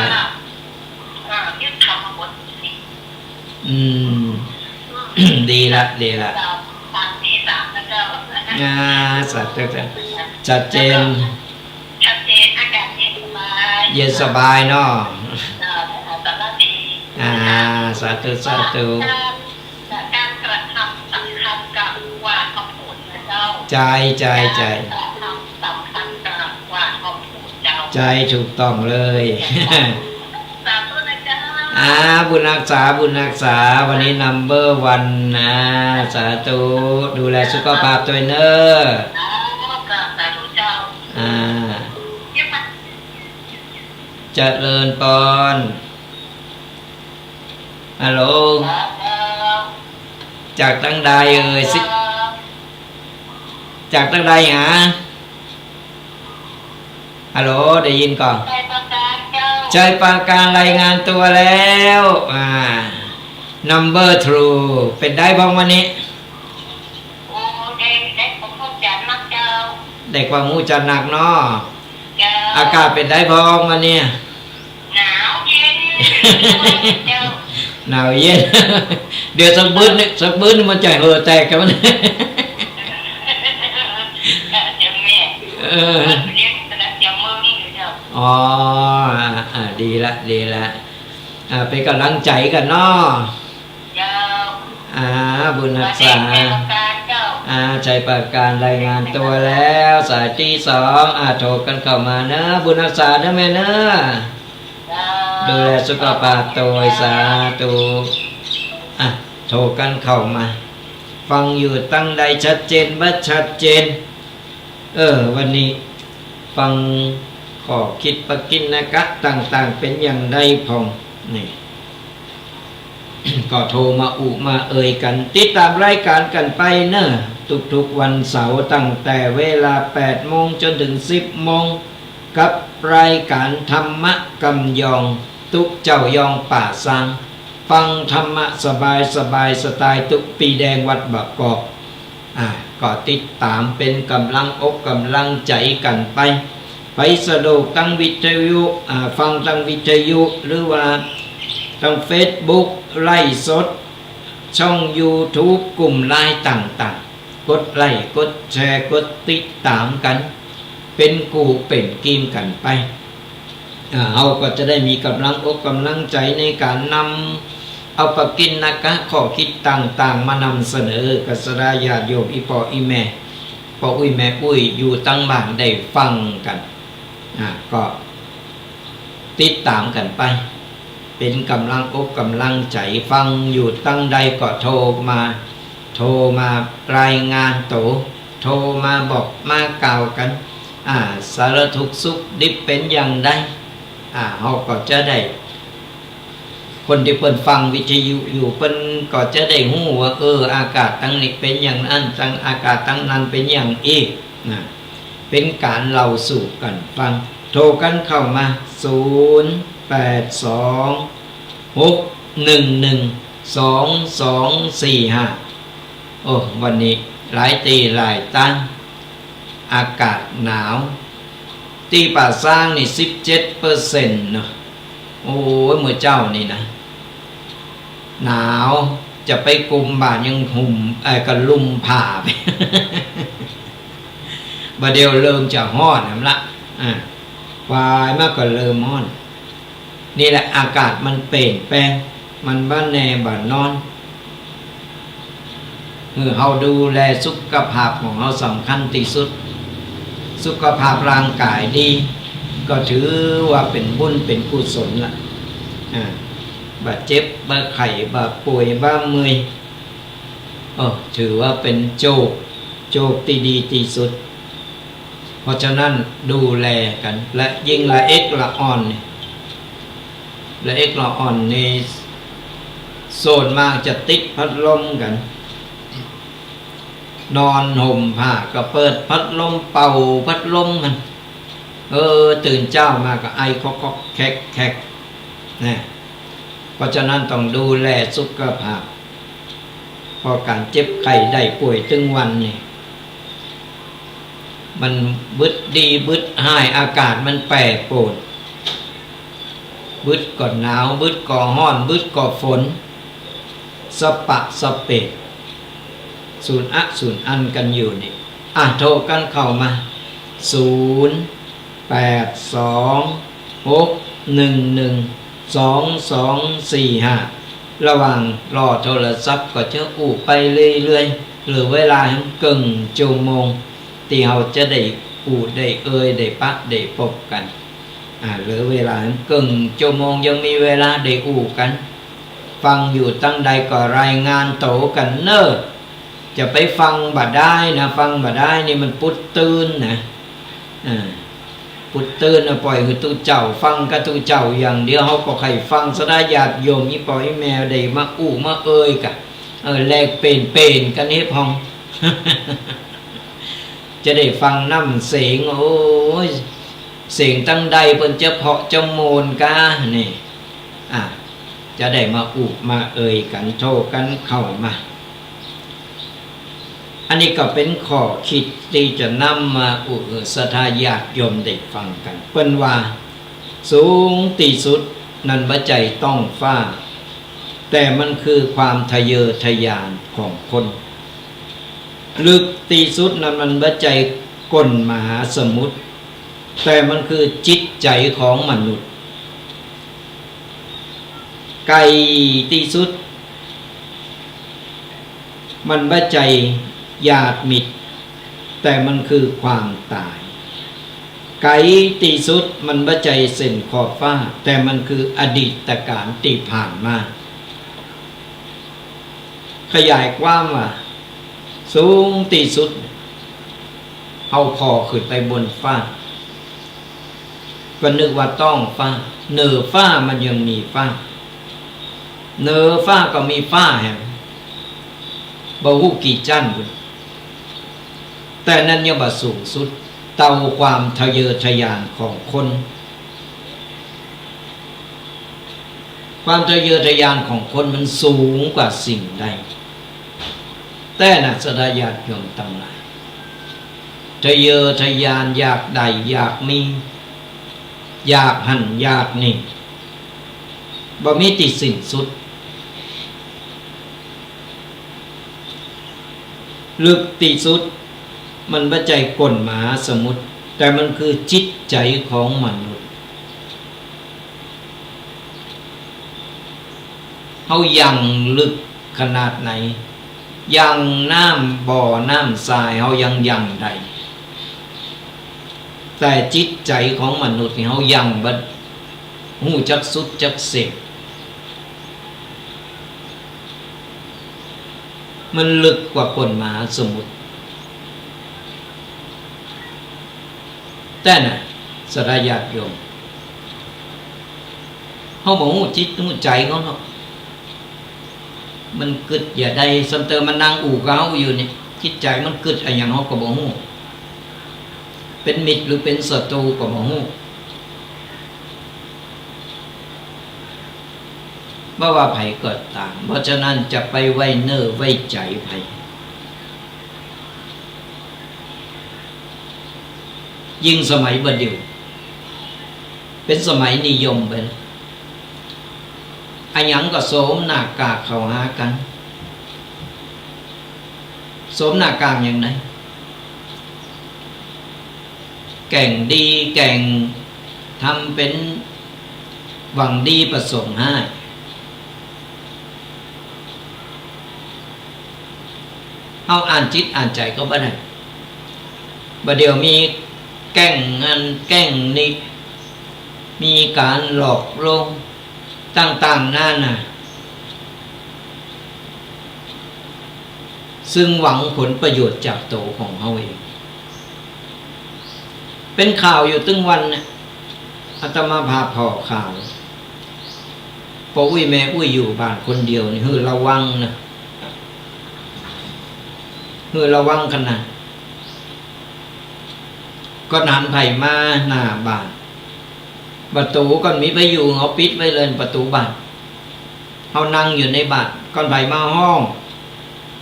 [SPEAKER 3] ยึดทำมาหมด
[SPEAKER 2] ดีละ
[SPEAKER 3] ทางที่3นะเจ้า
[SPEAKER 2] สัตว์ชัดเจน
[SPEAKER 3] อากาศ
[SPEAKER 2] เย็นสบายเนาะ
[SPEAKER 3] สาระดี
[SPEAKER 2] สาธุ
[SPEAKER 3] การกระทำสำคัญกับว่าคำพูดนะเจ้า
[SPEAKER 2] ใจ
[SPEAKER 3] สำคัญกับว่าคำพูดเจ้า
[SPEAKER 2] ใจถูกต้องเลย
[SPEAKER 3] สาธุนะเจ้า
[SPEAKER 2] บุญรักษาวันนี้ number 1นะสาธุดูแลสุขภาพตัวเนอะ
[SPEAKER 3] สาธุเจ้า
[SPEAKER 2] เจริญปอนฮัลโหลจากตั้งใดสิจากตั้งใดฮะฮัลโหลได้ยินก่อนใจปาการรายงานตัวแล้วnumber 2เป็นได้บ้างวันนี้
[SPEAKER 3] ได้ความรู้จักนักเจ้า
[SPEAKER 2] ได้ความรู้จักหนักเนาะอากาศเป็นได้บ้างวันนี้
[SPEAKER 3] หนาวเย็น
[SPEAKER 2] หนาวเย็นเดี๋ยวสักบื้นมันใจเห่อแตกกันมันดีละเป็นกำลังใจกันเนาะบุญรักษาใจประการรายงานตัวแล้วสายที่2โทรกันเข้ามาเนอะบุญรักษาเนอะแม่เนอะดูแลสุขภาพตัวสาธุโทรกันเข้ามาฟังอยู่ตั้งใดชัดเจนบัดชัดเจนวันนี้ฟังข้อคิดปกินนะกะต่างๆเป็นอย่างใดพองนี่ ก็โทรมาอุมาเอ่ยกันติดตามรายการกันไปเนอะทุกๆวันเสาร์ตั้งแต่เวลา 8 โมงจนถึง 10 โมงกับรายการธรรมะกำยองตุกเจ้ายองป่าซังฟังธรรมะสบายสไตล์ตุกปีแดงวัดบากกอกก็ติดตามเป็นกำลังอกกำลังใจกันไปสะดวกตั้งวิทยุฟังตั้งวิทยุหรือว่าตั้ง Facebook ไล่สด ช่อง YouTube กลุ่มไลน์ต่างๆกดไลค์กดแชร์กดติดตามกันเป็นกูเป็นกีมกันไปเราก็จะได้มีกำลังอกกำลังใจในการนำเอาปกินนะกะข้อคิดต่างๆมานำเสนอกัสดาญาติโยมอีปออีแม่ปออุ้ยแม่อุ้ยอยู่ตั้งบ้านได้ฟังกันก็ติดตามกันไปเป็นกำลังอกกำลังใจฟังอยู่ตั้งใดก็โทรมารายงานโตโทรมาบอกมากล่าวกันสารทุกข์สุขดิบเป็นอย่างใดเขาก็จะได้คนที่เพิ่นฟังวิทยุอยู่เพิ่นก็จะได้ฮู้ว่าอากาศตั้งนี้เป็นอย่างนั้นตั้งอากาศตั้งนั้นเป็นอย่างอีกเป็นการเล่าสู่กันฟังโทรกันเข้ามา0826112245วันนี้หลายตีหลายตั้งอากาศหนาวที่ป่าสร้างนี่ 17% เนาะโอ้ยเมื่อเจ้านี่นะหนาวจะไปกุมบ้านยังหุ่มกันลุมผ่าไป บ่เดียวเริ่มจะฮ้อนนั่นละวายมากก็เริ่มฮ้อนนี่แหละอากาศมันเปลี่ยนแปลงมันบ้านแน่บ้านนอนเราดูแลสุขภาพของเราสำคัญที่สุดสุขภาพร่างกายดีก็ถือว่าเป็นบุญเป็นกุศลละบาดเจ็บบาดไข้บาดป่วยบาดเมื่อยถือว่าเป็นโชคที่ดีที่สุดเพราะฉะนั้นดูแลกันและยิ่งละเอ็กละอ่อนละเอ็กละอ่อนในโซนมากจะติดพัดลมกันนอนห่มผ้าก็เปิดพัดลมเป่าพัดลมมันตื่นเช้ามาก็ไอคอกแคกนะเพราะฉะนั้นต้องดูแลสุขภาพพอการเจ็บไข้ได้ป่วยตึงวันนี่มันบึดดีบึดหายอากาศมันแปรปรวนบึดก็หนาวบึดก็ร้อนบึดก็ฝนสปะสเปดศูนย์อันกันอยู่นี่โทรกันเข้ามา0826112245ระหว่างรอโทรศัพท์ก็จะไปเรื่อยๆหรือเวลาเกินชั่วโมงที่เราจะได้ได้ได้ปะได้พบกันหรือเวลาเกินชั่วโมงยังมีเวลาได้กันฟังอยู่ตั้งใดก็รายงานโตกันเนอะจะไปฟังบ่ได้นะฟังบ่ได้นี่มันปุดตื่นนะปุดตื่นปล่อยคือตู้เจ้าฟังกับตู้เจ้าอย่างเดียวเขาก็ใครฟังสดาญาติโยมนี่ปล่อยแมวได้มามากันแลกเป็นกันให้พอง จะได้ฟังน้ำเสียงโอ้ยเสียงตั้งใดเพิ่นจะเพาะจะโมนกานี่จะได้มามากันโทรกันเข้ามาอันนี้ก็เป็นข้อคิดที่จะนำมาศรัทธาญาติโยมได้ฟังกันเปิ้นว่าสูงที่สุดนั้นบ่ใจต้องฟ้าแต่มันคือความทะเยอทะยานของคนลึกที่สุดนั้นมันบ่ใจก้นมหาสมุทรแต่มันคือจิตใจของมนุษย์ไกลที่สุดมันบ่ใจญาติมิตรแต่มันคือความตายไกลที่สุดมันบ่ใจเส้นขอบฟ้าแต่มันคืออดีตการที่ผ่านมาขยายความว่าสูงที่สุดเอาคอขึ้นไปบนฟ้าก็นึกว่าต้องฟ้าเหนือฟ้ามันยังมีฟ้าเหนือฟ้าก็มีฟ้าแห่งบ่ฮู้กี่จั่นแต่นั้นยังบ่สูงสุดเตาความทะเยอทะยานของคนความทะเยอทะยานของคนมันสูงกว่าสิ่งใดแต่นักศรัทธาญาติโยมทั้งหลายทะเยอทะยานอยากได้อยากมีอยากหันอยากนี่บ่มีที่สิ้นสุด ลึกที่สุดมันไม่ใจก้นมหาสมุทรแต่มันคือจิตใจของมนุษย์เขายังลึกขนาดไหนยังน้ำบ่อน้ำทรายเขายังได้แต่จิตใจของมนุษย์นี่เขายังบัดหูจักสุดจักเสกมันลึกกว่าก้นมหาสมุทรแต่น่ะสระญาติโยมเขาบอกหูจิตหูใจเขาเนาะมันกึดอย่าได้สันเตอมันนั่งอู่เก้าอยู่นี่จิตใจมันกึดอะไรอย่างเขาก็บอกหูเป็นมิตรหรือเป็นศัตรูก็บอกหูว่าไผเกิดต่างเพราะฉะนั้นจะไปไว้เน้อไว้ใจไผยิ่งสมัยบัดเดียวเป็นสมัยนิยมไปแล้วอันยังก็โสมหน้ากากเข้าหากันโสมหน้ากากอย่างไรแก่งดีแก่งทำเป็นหวังดีประสงค์ให้เอาอ่านจิตอ่านใจก็บ่ได้บัดเดียวมีแก่งอันแก่งนี้มีการหลอกลวงต่างๆนั่นน่ะซึ่งหวังผลประโยชน์จากโตของเขาเองเป็นข่าวอยู่ตึงวันเนี่ยอาตมาพาพอข่าวพออุ้ยแม่อุ้ยอยู่บ้านคนเดียวนี่ระวังนะระวังขนาดก็หันไผ่มาหน้าบ้านประตูก็มีไปอยู่เขาปิดไว้เลยประตูบ้านเขานั่งอยู่ในบ้านก่อนไผ่มาห้อง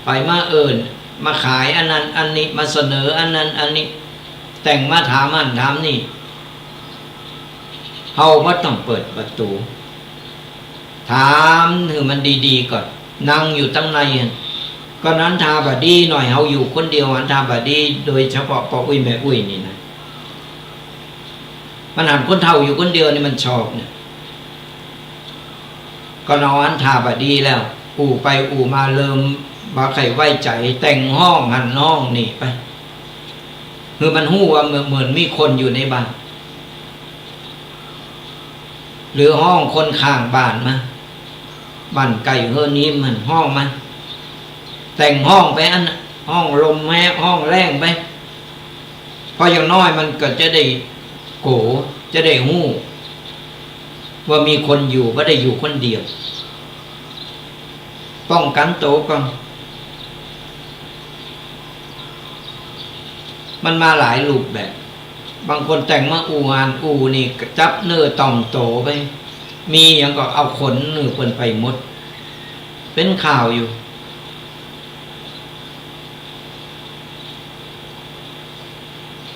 [SPEAKER 2] ไผ่มาเอิญมาขายอันนั้นอันนี้มาเสนออันนั้นอันนี้แต่งมาถามอันถามนี่เขาว่าต้องเปิดประตูถามถึงมันดีๆก่อนนั่งอยู่ตั้งในก็นั้นทาบดีหน่อยเขาอยู่คนเดียวอันทาบดีโดยเฉพาะปออุ้ยแม่อุ้ยนี่นะมันหันคนเฒ่าอยู่คนเดียวนี่มันชอบเนี่ยก็นอนทาบดีแล้วอู่ไปอู่มาเริ่มมาไข่ไว้ใจแต่งห้องหันห้องนี่ไปคือมันหู้ว่าเหมือนมีคนอยู่ในบ้านหรือห้องคนข้างบ้านมาบ้านไก่เฮือนี้มันห้องมันแต่งห้องไปอันห้องลมแม้ห้องแรงไปพออย่างน้อยมันก็จะได้โกจะได้หู้ว่ามีคนอยู่ไม่ได้อยู่คนเดียวป้องกันโตก่อนมันมาหลายรูปแบบบางคนแต่งมาอูงานอูนี่จับเนื้อต่อมโตไปมีอย่างก็เอาขนเนื้อคนไปหมดเป็นข่าวอยู่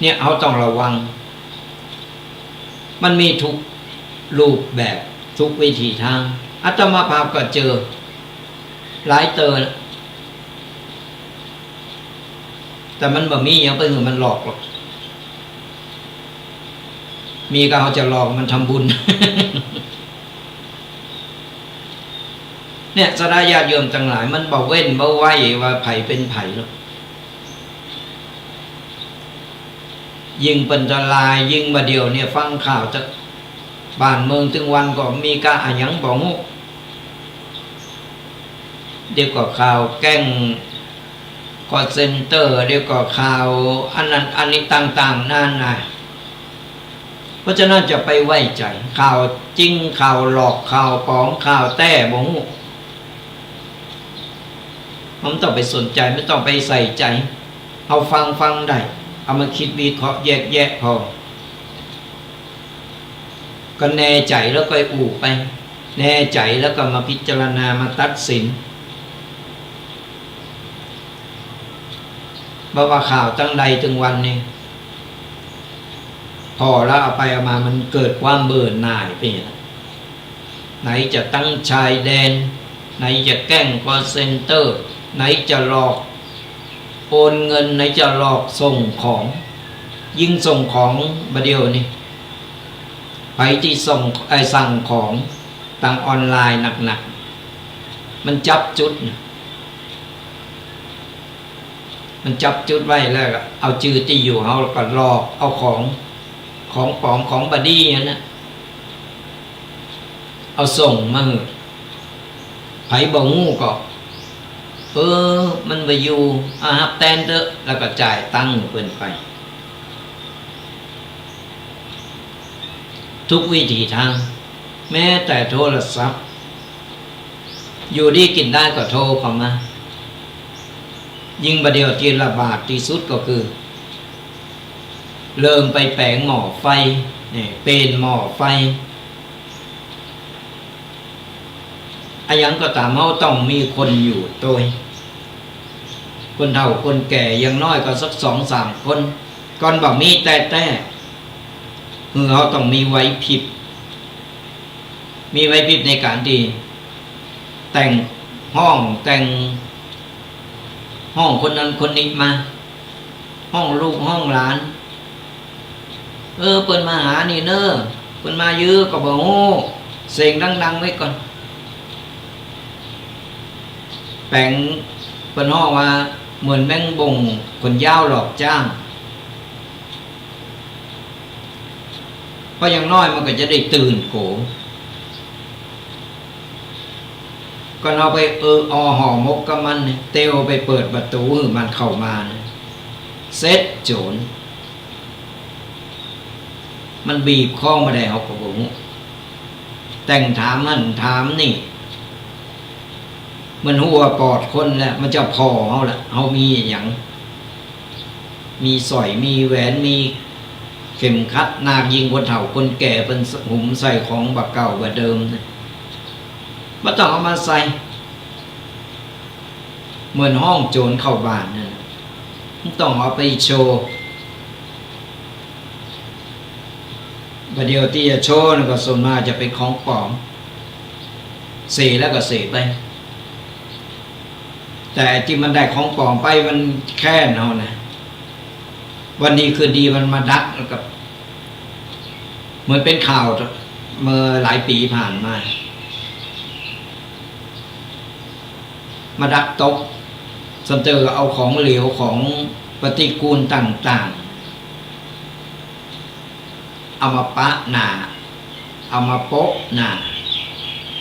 [SPEAKER 2] เนี่ยเขาต้องระวังมันมีทุกรูปแบบทุกวิธีทางอาตมาภาพก็เจอหลายเตอแต่มันบ่มีอย่างไปเหมือนมันหลอกหรอกมีก็เขาจะหลอกมันทำบุญ เนี่ยสดาญาติโยมทั้งหลายมันบ่เว้นบ่ไว้ว่าไผเป็นไผหรอกยิ่งเป็นอันตรายยิ่งมาเดียวเนี่ยฟังข่าวจากบ้านเมืองถึงวันก็มีการอ่านยังบอกงูเดี๋ยวก็ข่าวแกล้งคอลเซ็นเตอร์เดี๋ยวก็ข่าวอันนั้นอันนี้ต่างๆนั่นนะเพราะฉะนั้นจะไปไว้ใจข่าวจริงข่าวหลอกข่าวปลอมข่าวแต้บอกงูมันต้องไปสนใจไม่ต้องไปใส่ใจเอาฟังได้เอามาคิดวิเคราะห์แยกแยะพอก็แน่ใจแล้วก็อู่ไปแน่ใจแล้วก็มาพิจารณามาตัดสินว่าข่าวตั้งใดถึงวันนี้พอแล้วเอาไปเอามามันเกิดความเบื่อหน่ายไปไหนจะตั้งชายแดนไหนจะแกล้งคอลเซ็นเตอร์ไหนจะหลอก โอนเงินในจะหลอกส่งของ ยิ่งส่งของบดเดียวนี่ไปที่ส่งสั่งของทางออนไลน์หนักๆมันจับจุดมันจับจุดไว้แล้วก็เอาชื่อที่อยู่เขาแล้วก็หลอกเอาของปลอมของบดีนะเอาส่งมาหือไผบ่งูก็มันไปอยู่ฮับแตนเถอะแล้วก็จ่ายตังค์เพิ่นไปทุกวิถีทางแม้แต่โทรศัพท์อยู่ดีกินได้ก็โทรเข้ามายิ่งประเดี๋ยวที่ระบาดที่สุดก็คือเริ่มไปแปลงหม้อไฟนี่เป็นหม้อไฟอะไรยังก็ตามเขาต้องมีคนอยู่ตัวคนเฒ่าคนแก่ยังน้อยก็สัก2-3 คนก่อนบอกมีแต่เขาต้องมีไว้พริบในการที่แต่งห้องคนนั้นคนนี้มาห้องลูกห้องหลานเปิ้นมาหานี่เน้อเปิ้นมายื้อก็บอกโอ้เสียงดังๆไว้ก่อนแปลงเปิ้นห้องว่าเหมือนแมงบงคนยาวหลอกจ้างเพราะอย่างน้อยมันก็จะได้ตื่นโกก็เอาไปห่อหมกกับมันเตียวไปเปิดประตูมันเข้ามาเซ็ตโจรมันบีบคอมาได้เขาก็บอกแต่งถามนั่นถามนี่มันหัวปอดคนแหละมันจะพอเขาแหละเขามีอย่างมีสร้อยมีแหวนมีเข็มขัดนาคยิงคนเฒ่าคนแก่เป็นหุ่มใส่ของบักเก่าบักเดิมไม่ต้องเอามาใส่เหมือนห้องโจรเข้าบ้านนั่นต้องเอาไปโชว์ประเดี๋ยวที่จะโชว์นั่นก็ส่วนมากจะเป็นของปลอมเสแล้วก็เสไปแต่ที่มันได้ของปลอมไปมันแค่นเอานะวันดีคืนดีมันมาดักแล้วก็เหมือนเป็นข่าวเมื่อหลายปีผ่านมาดักตกสมเจอเอาของเหลวของปฏิกูลต่างๆเอามาปะหนาเอามาโปะหนา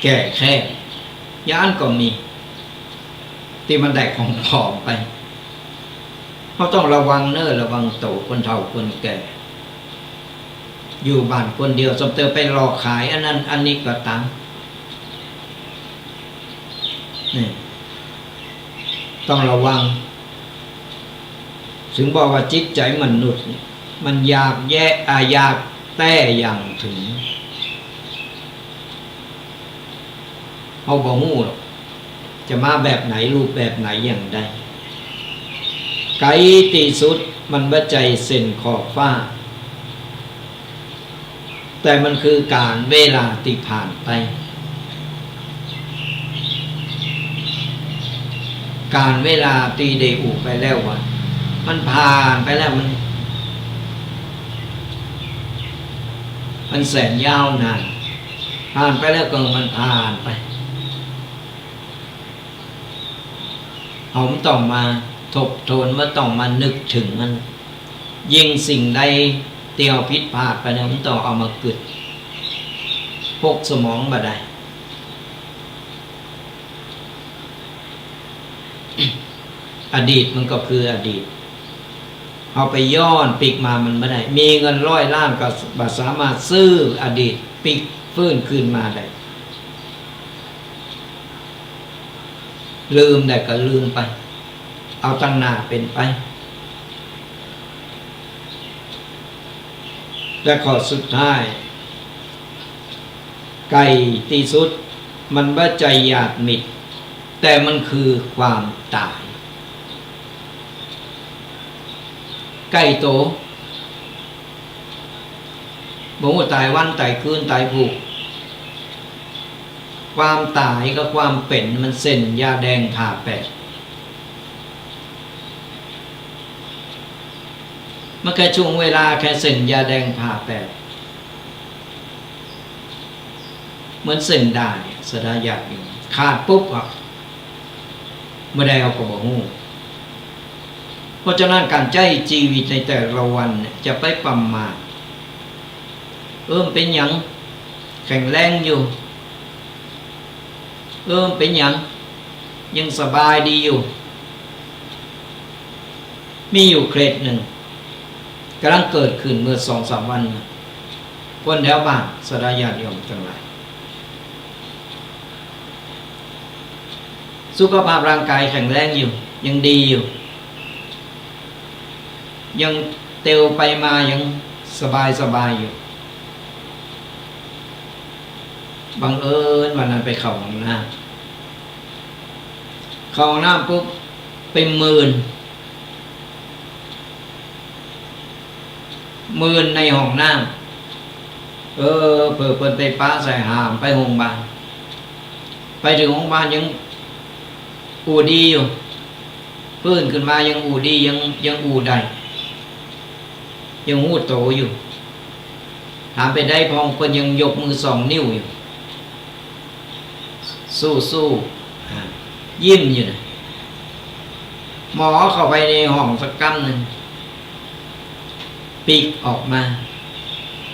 [SPEAKER 2] แก่แค่ย่านก็มีที่มันได้ของผอมไปเขาต้องระวังระวังโตคนเฒ่าคนแก่อยู่บ้านคนเดียวสมเจอไปหลอกขายอันนั้นอันนี้ก็ตามนี่ต้องระวังถึงบอกว่าจิตใจมนุษย์มันอยากอยากแต่อย่างถึงเขาบอกงูหรอกจะมาแบบไหนรูปแบบไหนอย่างใดไกลที่สุดมันว่าใจเส้นขอบฟ้าแต่มันคือการเวลาที่ผ่านไปการเวลาตีได้อูไปแล้ววะมันผ่านไปแล้วมันแสนยาวนานผ่านไปแล้วก็มันผ่านไปผมต้องมาทบทวนว่าต้องมานึกถึงมันยิ่งสิ่งใดเตียวผิดพลาดไปเนี่ยผมต้องเอามากึดพกสมองมาได้อดีตมันก็คืออดีตเอาไปย้อนปิกมามันไม่ได้มีเงิน100 ล้านก็บ่สามารถซื้ออดีตปิกฟื้นคืนมาได้ลืมได้ก็ลืมไปเอาตั้งหน้าเป็นไปและข้อสุดท้ายไกลที่สุดมันว่าใจหยาดมิดแต่มันคือความตายใกล้โตบอกว่าตายวันตายคืนตายผูกความตายกับความเป็นมันเส้นยาแดงผ่าแปด มันแค่ช่วงเวลาแค่เส้นยาแดงผ่าแปดเหมือนเส้นได้สดาญาติโยมขาดปุ๊บอ่ะเมื่อใดเอาก็บ่ฮู้เพราะฉะนั้นการใช้ชีวิตในแต่ละวันเนี่ยจะไปประมาทเป็นหยังแข็งแรงอยู่เป็นหยังยังสบายดีอยู่มีอยู่เคสหนึ่งกำลังเกิดขึ้นเมื่อ 2-3 วันคนแถวบ้านสดาญาติโยมทั้งหลายสุขภาพร่างกายแข็งแรงอยู่ยังดีอยู่ยังเตียวไปมายังสบายอยู่บังเอิญวันนั้นไปเข้าห้องน้ำปุ๊บเป็นหมื่นในห้องน้ำเปิดไปป้าใส่หามไปโรงพยาบาลไปถึงโรงพยาบาลยังอูดีอยู่ฟื้นขึ้นมายังอูดียังอูได้ยังหูโตอยู่ถามไปได้พองคนยังยกมือ2 นิ้วอยู่สู้ยิ้มอยู่นะหมอเข้าไปในห้องสักกำหนึ่งปีกออกมา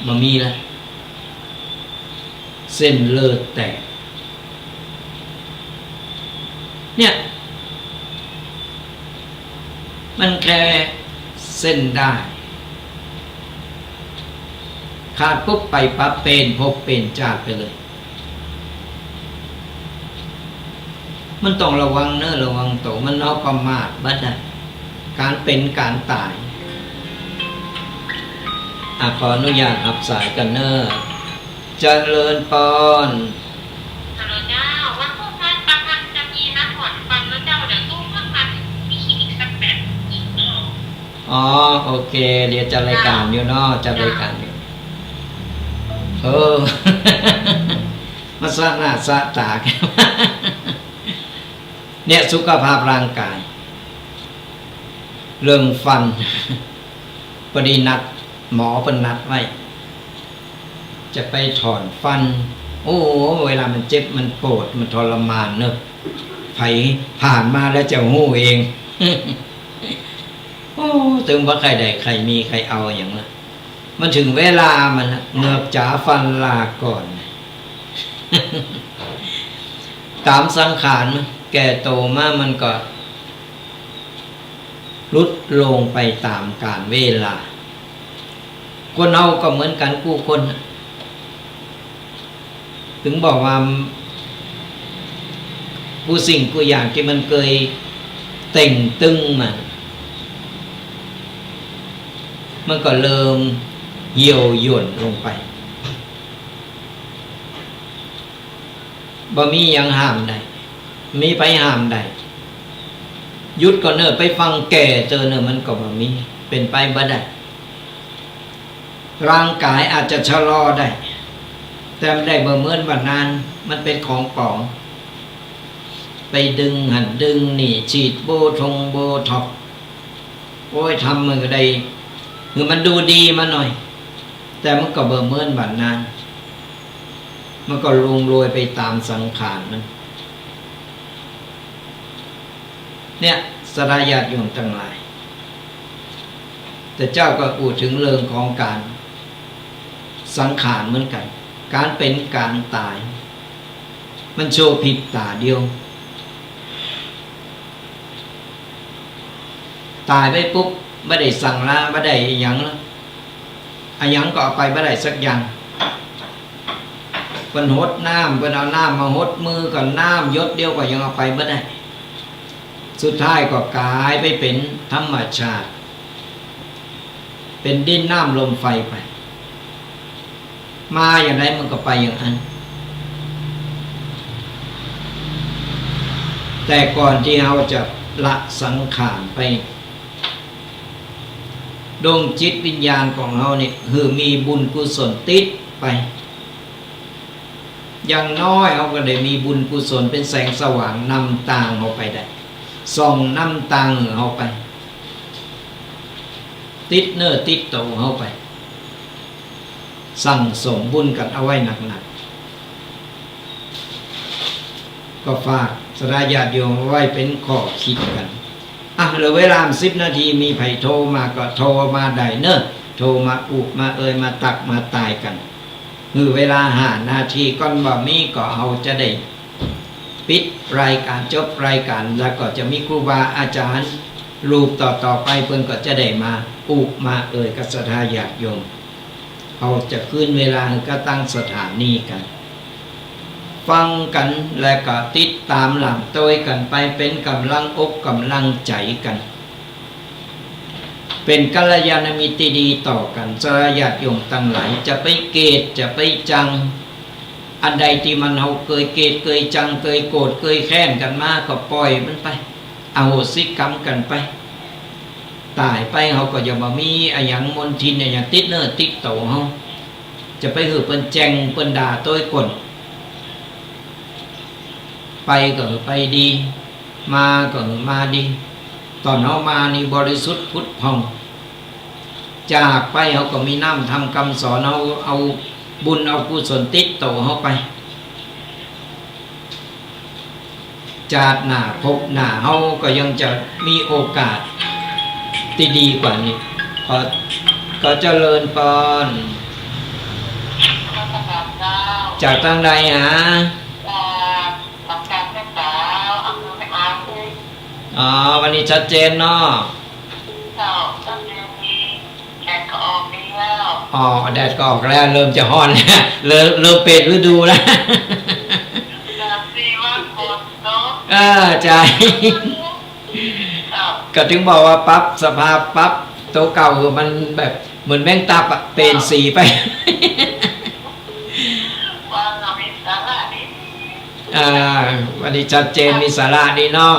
[SPEAKER 2] บ่มีแล้วเส้นเลือดแตกเนี่ยมันแค่เส้นได้ขาดปุ๊บไปปั๊บเป็นพบเป็นชาติไปเลยมันต้องระวังเนอะระวังโตมันเอาประมาทบัดได้การเป็นการตายขออนุญาตรับสายกันเนอะเจริญปอน
[SPEAKER 3] ฮัลโหลเจ้าวันพรุ่งนี้ประพันธ์จะมีนัดถอนฟันแล้วเจ้าเดี๋ยวตู้เพื่อนมามีคลินิกสักแบบอีกเนาะ
[SPEAKER 2] โอเคเดี๋ยวจัดรายการอยู่เนาะจัดรายการอยู่มาสะหน้าสะตาแกเนี่ยสุขภาพร่างกายเรื่องฟันพอดีนัดหมอเป็นนัดไว้จะไปถอนฟันเวลามันเจ็บมันปวดมันทรมานเนอะไผผ่านมาแล้วจะหู้เองถึงว่าใครได้ใครมีใครเอาอย่างนั้นมันถึงเวลามันเงือกจ๋าฟันลาก่อนตามสังขารแก่โตมามันก็ลดลงไปตามกาลเวลาคนเอาก็เหมือนกันกู้คนถึงบอกว่าผู้สิ่งผู้อย่างที่มันเคยเต่งตึงมันก็เริ่มเหี่ยวหย่นลงไปบ่มียังห้ามได้มีไปห้ามได้หยุดก็เนิ่นไปฟังแก่เจอเนิ่นมันก็บ่มีเป็นไปบ่ได้ร่างกายอาจจะชะลอได้แต่ไม่ได้เมื่อนนานมันเป็นของปลอมไปดึงหันดึงนี่ฉีดโบท็อกทำมันก็ได้คือมันดูดีมาหน่อยแต่มันก็เมื่อนนานมันก็ลงโรยไปตามสังขารมันเนี่ยสลายญาติโยมทั้งหลายแต่เจ้าก็พูดถึงเรื่องของการสังขารเหมือนกันการเป็นการตายมันโชว์ผิดตาเดียวตายไปปุ๊บไม่ได้สั่งลาไม่ได้หยังแล้วหยังก็เอาไปไม่ได้สักอย่างเป็นหดน้ำเป็นเอาน้ำมาหดมือกับน้ำยศเดียวก็ยังเอาไปไม่ได้สุดท้ายก็กลายไปเป็นธรรมชาติเป็นดินน้ำลมไฟไปมาอย่างไรมันก็ไปอย่างนั้นแต่ก่อนที่เราจะละสังขารไปดวงจิตวิญญาณของเราเนี่ยคือมีบุญกุศลติดไปอย่างน้อยเราก็ได้มีบุญกุศลเป็นแสงสว่างนำทางเราไปได้ส่องนำทางเราไป ติดเนื้อติดโตเข้าไปสั่งสมบุญกันเอาไว้หนักๆก็ฝากสระญาติโยมไว้เป็นข้อคิดกันเหลือเวลา10 นาทีมีไผโทรมาก็โทรมาได้เนอะโทรมาอุกมามาตักมาตายกันเวลา5 นาทีก่อนบ่มีก็เอาจะได้ปิดรายการจบรายการแล้วก็จะมีครูบาอาจารย์รูปต่อไปเพิ่นก็จะได้มาอุกมากับศรัทธาญาติโยมเอาจะขึ้นเวลาก็ตั้งสถานีกันฟังกันและก็ติดตามหลังโตยกันไปเป็นกำลังอกกำลังใจกันเป็นกัลยาณมิตรที่ดีต่อกันสระญาติโยมทั้งหลายจะไปเกตจะไปจังอันใดที่มันเฮาเคยเกตเคยจังเคยโกรธเคยแค้นกันมาก็ปล่อยมันไปอโหสิกรรมกันไปตายไปเฮาก็อย่ามามีอะหยังมนทินอะหยังติดเนื้อติดโตเฮาจะไปหือเปิ้นแจงเปิ้นด่าโต้ยคนไปก็ไปดีมาก็มาดีตอนเฮามานี่บริสุทธิ์พุทธผ่องจากไปเฮาก็มีน้ำทำคำสอนเฮาเอาบุญเอากุศลติดโตเฮาไปจาดหน้าพบหน้าเฮาก็ยังจะมีโอกาสที่ดีกว่านี้ก็เจริญพรจากทางใดฮะวันนี้ชัดเจนเนาะแดดก็ออกแล้วเริ่มจะฮ้อนแล้วเริ่มเปลี่ยนฤดูแล้วใจก็ถึงบอกว่าปั๊บสภาพปั๊บตัวเก่ามันแบบเหมือนแมงตับเปลี่ยนสีไปวันนี้ชัดเจนมีสาระดีเนาะ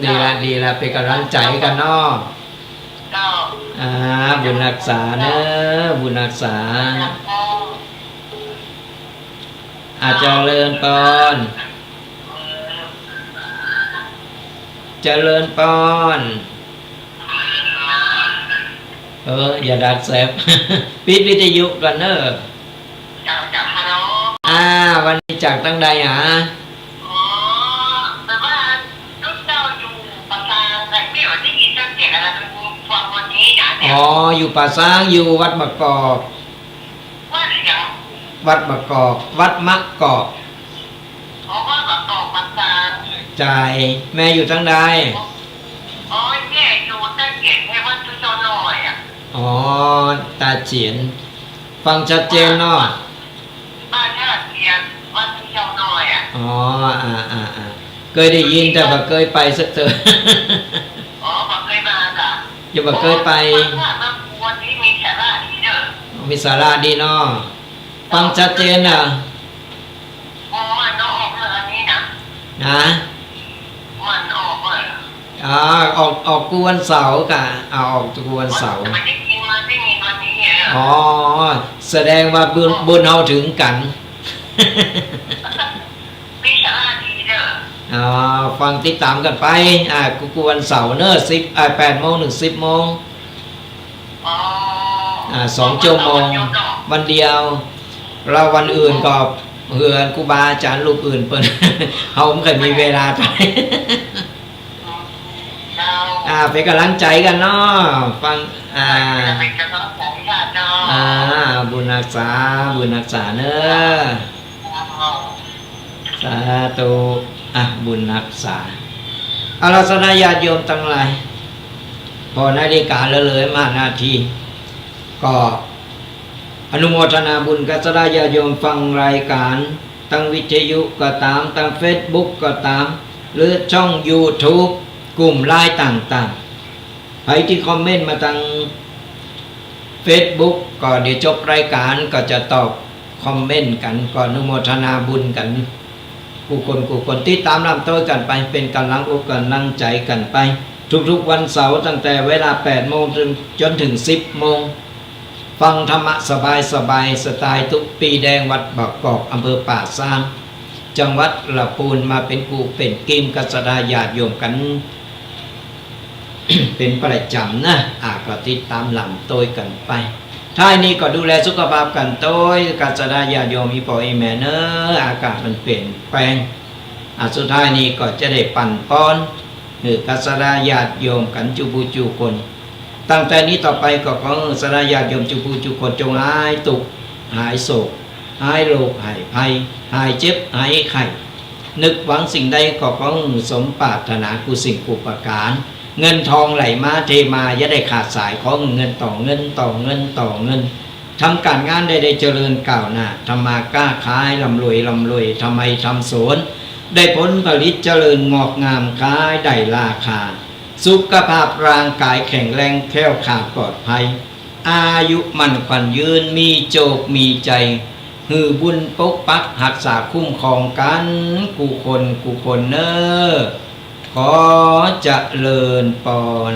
[SPEAKER 2] ดีละเป็นกำลังใจกันเนาะบุญรักษาเนอะบุญรักษาเจริญพรเจริญพรอย่าดัดแสบปิดวิทยุกันเนอะวันนี้จากตั้งใดฮะอยู่ป่าช้างอยู่วัดมะกอกวัดมะกอกวัดมะกอกใจแม่อยู่ทางใด
[SPEAKER 3] แม่อยู่ตาเจียนให้วัดตุเจ้าน้อย
[SPEAKER 2] ตาเจียนฟังชัดเจนเนาะ
[SPEAKER 3] บ้านท่าเจียนวัดตุเจ้าน้อย
[SPEAKER 2] เคยได้ยินแต่บ่เคยไปสักเถอะ
[SPEAKER 3] บ่เคยมาจ้ะ
[SPEAKER 2] อย่าบ่เคยไป
[SPEAKER 3] วันนี้มีสาระดีเด้อ
[SPEAKER 2] มีสาระดีเนาะฟังชัดเจนน่ะ
[SPEAKER 3] มันออกเลยอันนี้นะมันออกเลย
[SPEAKER 2] ออกกูวันเสาร์กะออกกูวันเสาร์
[SPEAKER 3] มันได้ยินวันนี้
[SPEAKER 2] แสดงว่าบุญเฮาถึงกัน
[SPEAKER 3] มีสาระดีเด้อ
[SPEAKER 2] ฟังติดตามกันไปกูวันเสาร์เนอะ8 โมงถึง 10 โมง2 ชั่วโมงวันเดียวเราวันอื่นก็เฮือนครูบาอาจารย์รูปอื่นเปิ้นเฮาไม่เคยมีเวลาไปเป็นกำลังใจกันเนาะฟังบุญรักษาบุญรักษาเนอะสาธุบุญรักษาเราสนาญาติโยมทั้งหลายพอนาฬิกาเลยมานาทีก็อนุโมทนาบุญกับสนาญาติโยมฟังรายการตั้งวิทยุก็ตามตั้ง Facebook ก็ตามหรือช่อง YouTube กลุ่มไลน์ต่างๆใครที่คอมเมนต์มาทาง Facebook ก็เดี๋ยวจบรายการก็จะตอบคอมเมนต์กันก็อนุโมทนาบุญกันกูคนที่ตามรับตัวกันไปเป็นกำลังอกกำลังใจกันไปทุกๆวันเสาร์ตั้งแต่เวลา 8 โมงจนถึง 10 โมงฟังธรรมะสบายสไตล์ทุกปีแดงวัดบางกอกอำเภอป่าซางจังหวัดลำพูนมาเป็นกูเป็นกิมกัสดาญาติโยมกัน เป็นประจำนะก็ติดตามหลังโตยกันไปท้ายนี้ก็ดูแลสุขภาพกันโตยกัจจดาญาติโยมอีพ่ออีแม่เนออากาศมันเปลี่ยนแปลงสุดท้ายนี้ก็จะได้ปั่นป้อนหรือกัจจดาญาติโยมกันจุบูจุคนตั้งแต่นี้ต่อไปก็ขอสดาญาติโยมจุบูจุคนจงหายตุกหายโศกหายโรคหายภัยหายเจ็บหายไข้นึกหวังสิ่งใดก็ขอสมปรารถนากุสิ่งกุประการเงินทองไหลมาเทมาอย่าได้ขาดสายของเงินต่อเงินต่อเงินต่อเงินทำการงานได้เจริญก้าวหน้าทำมาค้าขายร่ำรวยทำไมทำสวนได้ผลผลิตเจริญงอกงามขายได้ราคาสุขภาพร่างกายแข็งแรงแคล้วคลาดปลอดภัยอายุมั่นขวัญยืนมีโจกมีใจหือบุญปกปักหักษาคุ้มครองกันกูคนเนอขอเจริญปอน